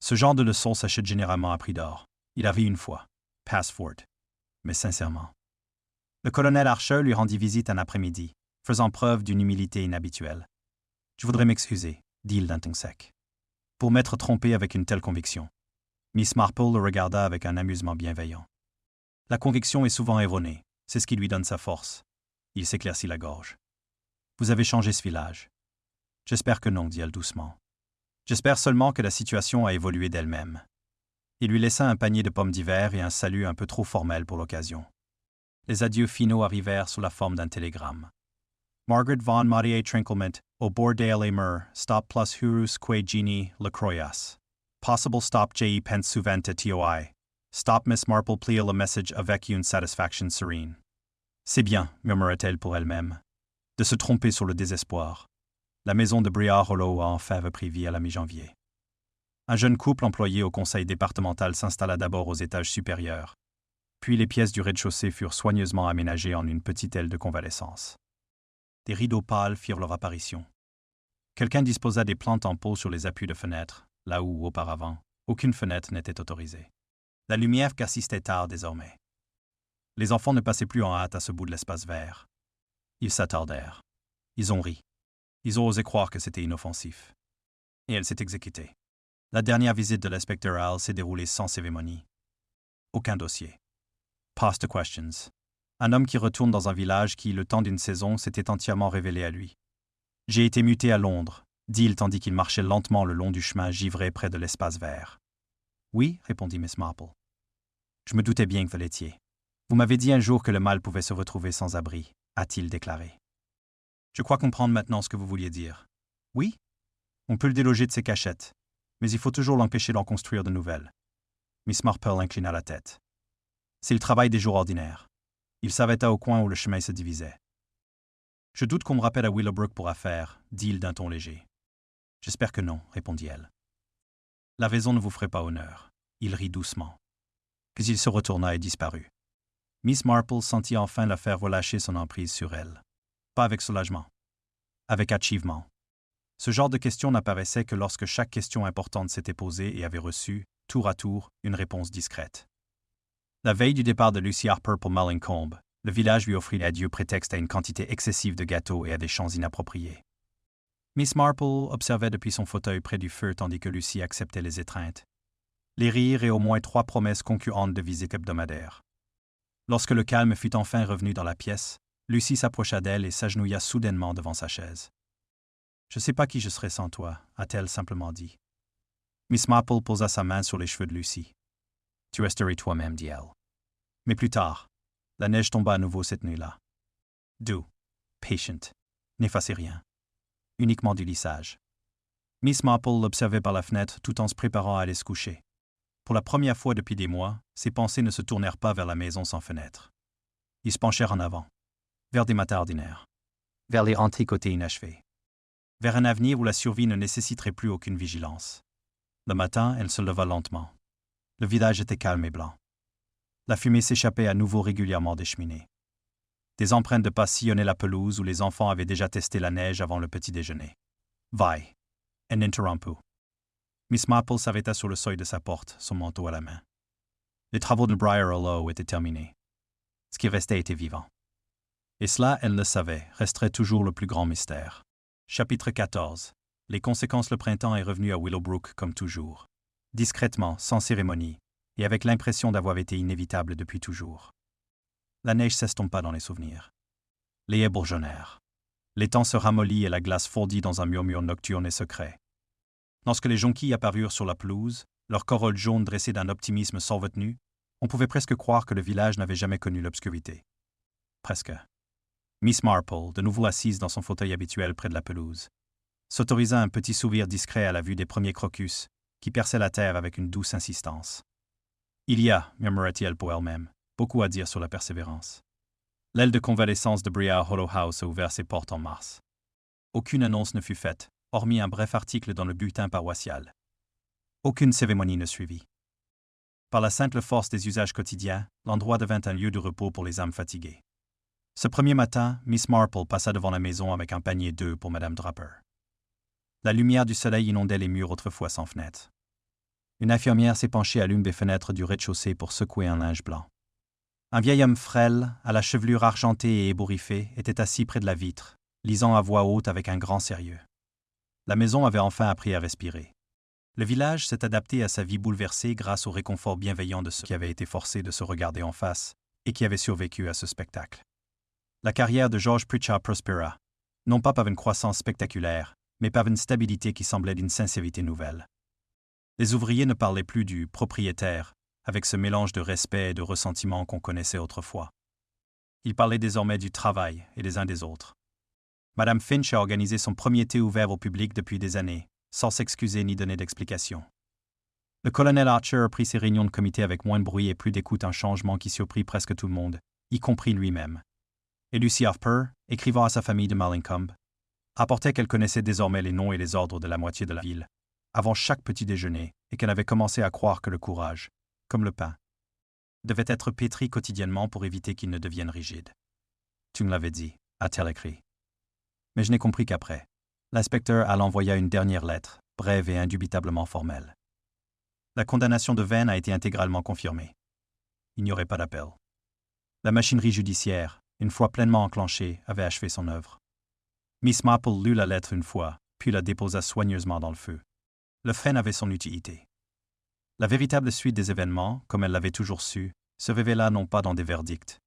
Ce genre de leçon s'achète généralement à prix d'or. Il avait une fois. Passford. Mais sincèrement. Le colonel Archer lui rendit visite un après-midi, faisant preuve d'une humilité inhabituelle. « Je voudrais m'excuser, dit-il d'un ton sec, pour m'être trompé avec une telle conviction. » Miss Marple le regarda avec un amusement bienveillant. La conviction est souvent erronée, c'est ce qui lui donne sa force. Il s'éclaircit la gorge. « Vous avez changé ce village. »« J'espère que non, dit-elle doucement. J'espère seulement que la situation a évolué d'elle-même. » Il lui laissa un panier de pommes d'hiver et un salut un peu trop formel pour l'occasion. Les adieux finaux arrivèrent sous la forme d'un télégramme. Margaret von Modier Trinklement, au Bordale et Mur, stop plus hurus que genie le croyas. Possible stop J.E. Pence souvente toi. Stop Miss Marple plia le message avec une satisfaction serene. C'est bien, murmura-t-elle pour elle-même, de se tromper sur le désespoir. La maison de Briar Hollow a enfin repris vie à la mi-janvier. Un jeune couple employé au conseil départemental s'installa d'abord aux étages supérieurs. Puis les pièces du rez-de-chaussée furent soigneusement aménagées en une petite aile de convalescence. Des rideaux pâles firent leur apparition. Quelqu'un disposa des plantes en pot sur les appuis de fenêtres, là où, auparavant, aucune fenêtre n'était autorisée. La lumière persistait tard désormais. Les enfants ne passaient plus en hâte à ce bout de l'espace vert. Ils s'attardèrent. Ils ont ri. Ils ont osé croire que c'était inoffensif. Et elle s'est exécutée. La dernière visite de l'inspecteur Hall s'est déroulée sans cérémonie. Aucun dossier. Pass the questions. Un homme qui retourne dans un village qui, le temps d'une saison, s'était entièrement révélé à lui. « J'ai été muté à Londres », dit-il tandis qu'il marchait lentement le long du chemin givré près de l'espace vert. « Oui », répondit Miss Marple. « Je me doutais bien que vous l'étiez. Vous m'avez dit un jour que le mal pouvait se retrouver sans abri, a-t-il déclaré. Je crois comprendre maintenant ce que vous vouliez dire. Oui ? On peut le déloger de ses cachettes, mais il faut toujours l'empêcher d'en construire de nouvelles. Miss Marple inclina la tête. C'est le travail des jours ordinaires. Il s'arrêta au coin où le chemin se divisait. Je doute qu'on me rappelle à Willowbrook pour affaire, dit-il d'un ton léger. J'espère que non, répondit-elle. La raison ne vous ferait pas honneur. Il rit doucement. Puis il se retourna et disparut. Miss Marple sentit enfin la faire relâcher son emprise sur elle. Pas avec soulagement. Avec achèvement. Ce genre de question n'apparaissait que lorsque chaque question importante s'était posée et avait reçu, tour à tour, une réponse discrète. La veille du départ de Lucy Harper pour Mallincombe, le village lui offrit adieu prétexte à une quantité excessive de gâteaux et à des chants inappropriés. Miss Marple observait depuis son fauteuil près du feu tandis que Lucy acceptait les étreintes. Les rires et au moins 3 promesses concurrentes de visite hebdomadaire. Lorsque le calme fut enfin revenu dans la pièce, Lucy s'approcha d'elle et s'agenouilla soudainement devant sa chaise. « Je ne sais pas qui je serais sans toi », a-t-elle simplement dit. Miss Marple posa sa main sur les cheveux de Lucy. « Tu resterais toi-même, dit-elle. » Mais plus tard, la neige tomba à nouveau cette nuit-là. Doux, patient, n'effaçait rien. Uniquement du lissage. Miss Marple l'observait par la fenêtre tout en se préparant à aller se coucher. Pour la première fois depuis des mois, ses pensées ne se tournèrent pas vers la maison sans fenêtre. Ils se penchèrent en avant, vers des matins ordinaires, vers les antiquautés inachevées, vers un avenir où la survie ne nécessiterait plus aucune vigilance. Le matin, elle se leva lentement. Le village était calme et blanc. La fumée s'échappait à nouveau régulièrement des cheminées. Des empreintes de pas sillonnaient la pelouse où les enfants avaient déjà testé la neige avant le petit déjeuner. Vai, ininterrompu. Miss Marple s'arrêta sur le seuil de sa porte, son manteau à la main. Les travaux de Briar Hollow étaient terminés. Ce qui restait était vivant. Et cela, elle le savait, resterait toujours le plus grand mystère. Chapitre 14. Les conséquences. Le printemps est revenu à Willowbrook comme toujours. Discrètement, sans cérémonie, et avec l'impression d'avoir été inévitable depuis toujours. La neige s'estompa dans les souvenirs. Les haies bourgeonnèrent. L'étang se ramollit et la glace fondit dans un murmure nocturne et secret. Lorsque les jonquilles apparurent sur la pelouse, leurs corolles jaunes dressées d'un optimisme sans retenue, on pouvait presque croire que le village n'avait jamais connu l'obscurité. Presque. Miss Marple, de nouveau assise dans son fauteuil habituel près de la pelouse, s'autorisa un petit sourire discret à la vue des premiers crocus, qui perçaient la terre avec une douce insistance. Il y a, murmura-t-elle pour elle-même, beaucoup à dire sur la persévérance. L'aile de convalescence de Briar Hollow House a ouvert ses portes en mars. Aucune annonce ne fut faite, hormis un bref article dans le bulletin paroissial. Aucune cérémonie ne suivit. Par la simple force des usages quotidiens, l'endroit devint un lieu de repos pour les âmes fatiguées. Ce premier matin, Miss Marple passa devant la maison avec un panier d'œufs pour Madame Draper. La lumière du soleil inondait les murs autrefois sans fenêtre. Une infirmière s'est penchée à l'une des fenêtres du rez-de-chaussée pour secouer un linge blanc. Un vieil homme frêle, à la chevelure argentée et ébouriffée, était assis près de la vitre, lisant à voix haute avec un grand sérieux. La maison avait enfin appris à respirer. Le village s'est adapté à sa vie bouleversée grâce au réconfort bienveillant de ceux qui avaient été forcés de se regarder en face et qui avaient survécu à ce spectacle. La carrière de George Pritchard prospéra, non pas par une croissance spectaculaire, mais par une stabilité qui semblait d'une sincérité nouvelle. Les ouvriers ne parlaient plus du propriétaire, avec ce mélange de respect et de ressentiment qu'on connaissait autrefois. Ils parlaient désormais du travail et des uns des autres. Madame Finch a organisé son premier thé ouvert au public depuis des années, sans s'excuser ni donner d'explication. Le colonel Archer a pris ses réunions de comité avec moins de bruit et plus d'écoute, un changement qui surprit presque tout le monde, y compris lui-même. Et Lucy Harper, écrivant à sa famille de Mallingham, apportait qu'elle connaissait désormais les noms et les ordres de la moitié de la ville, avant chaque petit déjeuner, et qu'elle avait commencé à croire que le courage, comme le pain, devait être pétri quotidiennement pour éviter qu'il ne devienne rigide. « Tu me l'avais dit », a-t-elle écrit. Mais je n'ai compris qu'après. L'inspecteur Hall envoya une dernière lettre, brève et indubitablement formelle. La condamnation de Venn a été intégralement confirmée. Il n'y aurait pas d'appel. La machinerie judiciaire, une fois pleinement enclenchée, avait achevé son œuvre. Miss Marple lut la lettre une fois, puis la déposa soigneusement dans le feu. Le fait avait son utilité. La véritable suite des événements, comme elle l'avait toujours su, se révéla non pas dans des verdicts,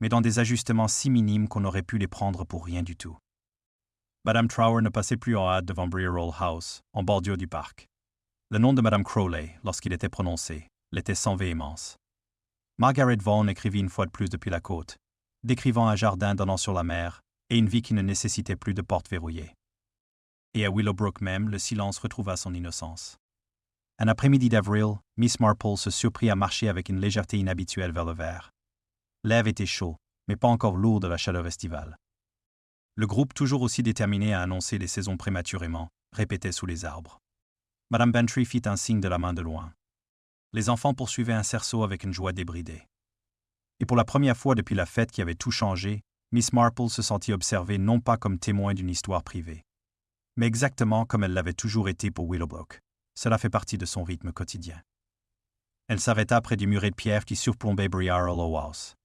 mais dans des ajustements si minimes qu'on aurait pu les prendre pour rien du tout. Madame Trower ne passait plus en hâte devant Brearall House, en bordure du parc. Le nom de Madame Crowley, lorsqu'il était prononcé, l'était sans véhémence. Margaret Vaughan écrivit une fois de plus depuis la côte, décrivant un jardin donnant sur la mer et une vie qui ne nécessitait plus de porte verrouillée. Et à Willowbrook même, le silence retrouva son innocence. Un après-midi d'avril, Miss Marple se surprit à marcher avec une légèreté inhabituelle vers le vert. L'air était chaud, mais pas encore lourd de la chaleur estivale. Le groupe, toujours aussi déterminé à annoncer les saisons prématurément, répétait sous les arbres. Madame Bantry fit un signe de la main de loin. Les enfants poursuivaient un cerceau avec une joie débridée. Et pour la première fois depuis la fête qui avait tout changé, Miss Marple se sentit observée non pas comme témoin d'une histoire privée, mais exactement comme elle l'avait toujours été pour Willowbrook. Cela fait partie de son rythme quotidien. Elle s'arrêta près du muret de pierre qui surplombait Brearall House.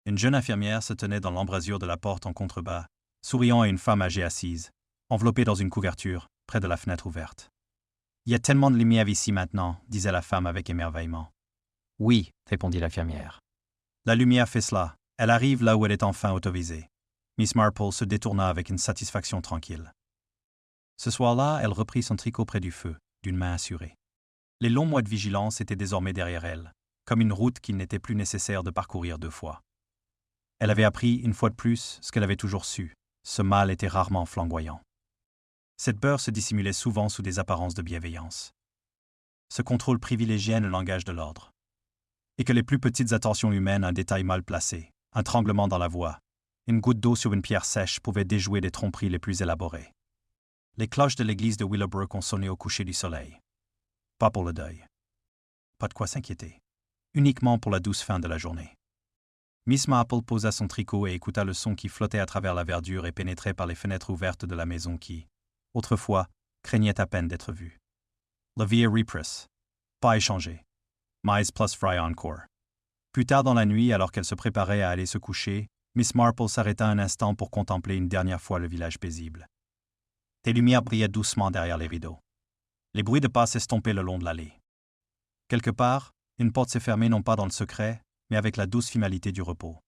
Une jeune infirmière se tenait dans l'embrasure de la porte en contrebas, souriant à une femme âgée assise, enveloppée dans une couverture, près de la fenêtre ouverte. « Il y a tellement de lumière ici maintenant, » disait la femme avec émerveillement. « Oui, » répondit l'infirmière. « La lumière fait cela. Elle arrive là où elle est enfin autorisée. » Miss Marple se détourna avec une satisfaction tranquille. Ce soir-là, elle reprit son tricot près du feu, d'une main assurée. Les longs mois de vigilance étaient désormais derrière elle, comme une route qu'il n'était plus nécessaire de parcourir 2 fois. Elle avait appris, une fois de plus, ce qu'elle avait toujours su. Ce mal était rarement flamboyant. Cette peur se dissimulait souvent sous des apparences de bienveillance. Ce contrôle privilégiait le langage de l'ordre. Et que les plus petites attentions humaines, un détail mal placé, un tremblement dans la voix, une goutte d'eau sur une pierre sèche pouvaient déjouer les tromperies les plus élaborées. Les cloches de l'église de Willowbrook ont sonné au coucher du soleil. Pas pour le deuil. Pas de quoi s'inquiéter. Uniquement pour la douce fin de la journée. Miss Marple posa son tricot et écouta le son qui flottait à travers la verdure et pénétrait par les fenêtres ouvertes de la maison qui, autrefois, craignait à peine d'être vue. La vie est reprise. Pas échangé. Mais plus fry encore. Plus tard dans la nuit, alors qu'elle se préparait à aller se coucher, Miss Marple s'arrêta un instant pour contempler une dernière fois le village paisible. Des lumières brillaient doucement derrière les rideaux. Les bruits de pas s'estompaient le long de l'allée. Quelque part, une porte s'est fermée non pas dans le secret, mais avec la douce finalité du repos.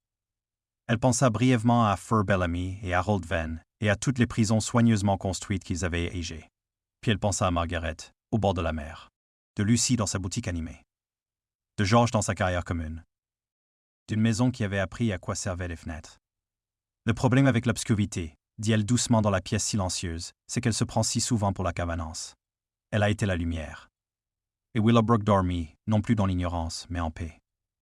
Elle pensa brièvement à Fur Bellamy et à Harold Venn et à toutes les prisons soigneusement construites qu'ils avaient érigées. Puis elle pensa à Margaret, au bord de la mer, de Lucy dans sa boutique animée, de George dans sa carrière commune, d'une maison qui avait appris à quoi servaient les fenêtres. Le problème avec l'obscurité, dit-elle doucement dans la pièce silencieuse, c'est qu'elle se prend si souvent pour la cavanance. Elle a été la lumière. Et Willowbrook dormit, non plus dans l'ignorance, mais en paix.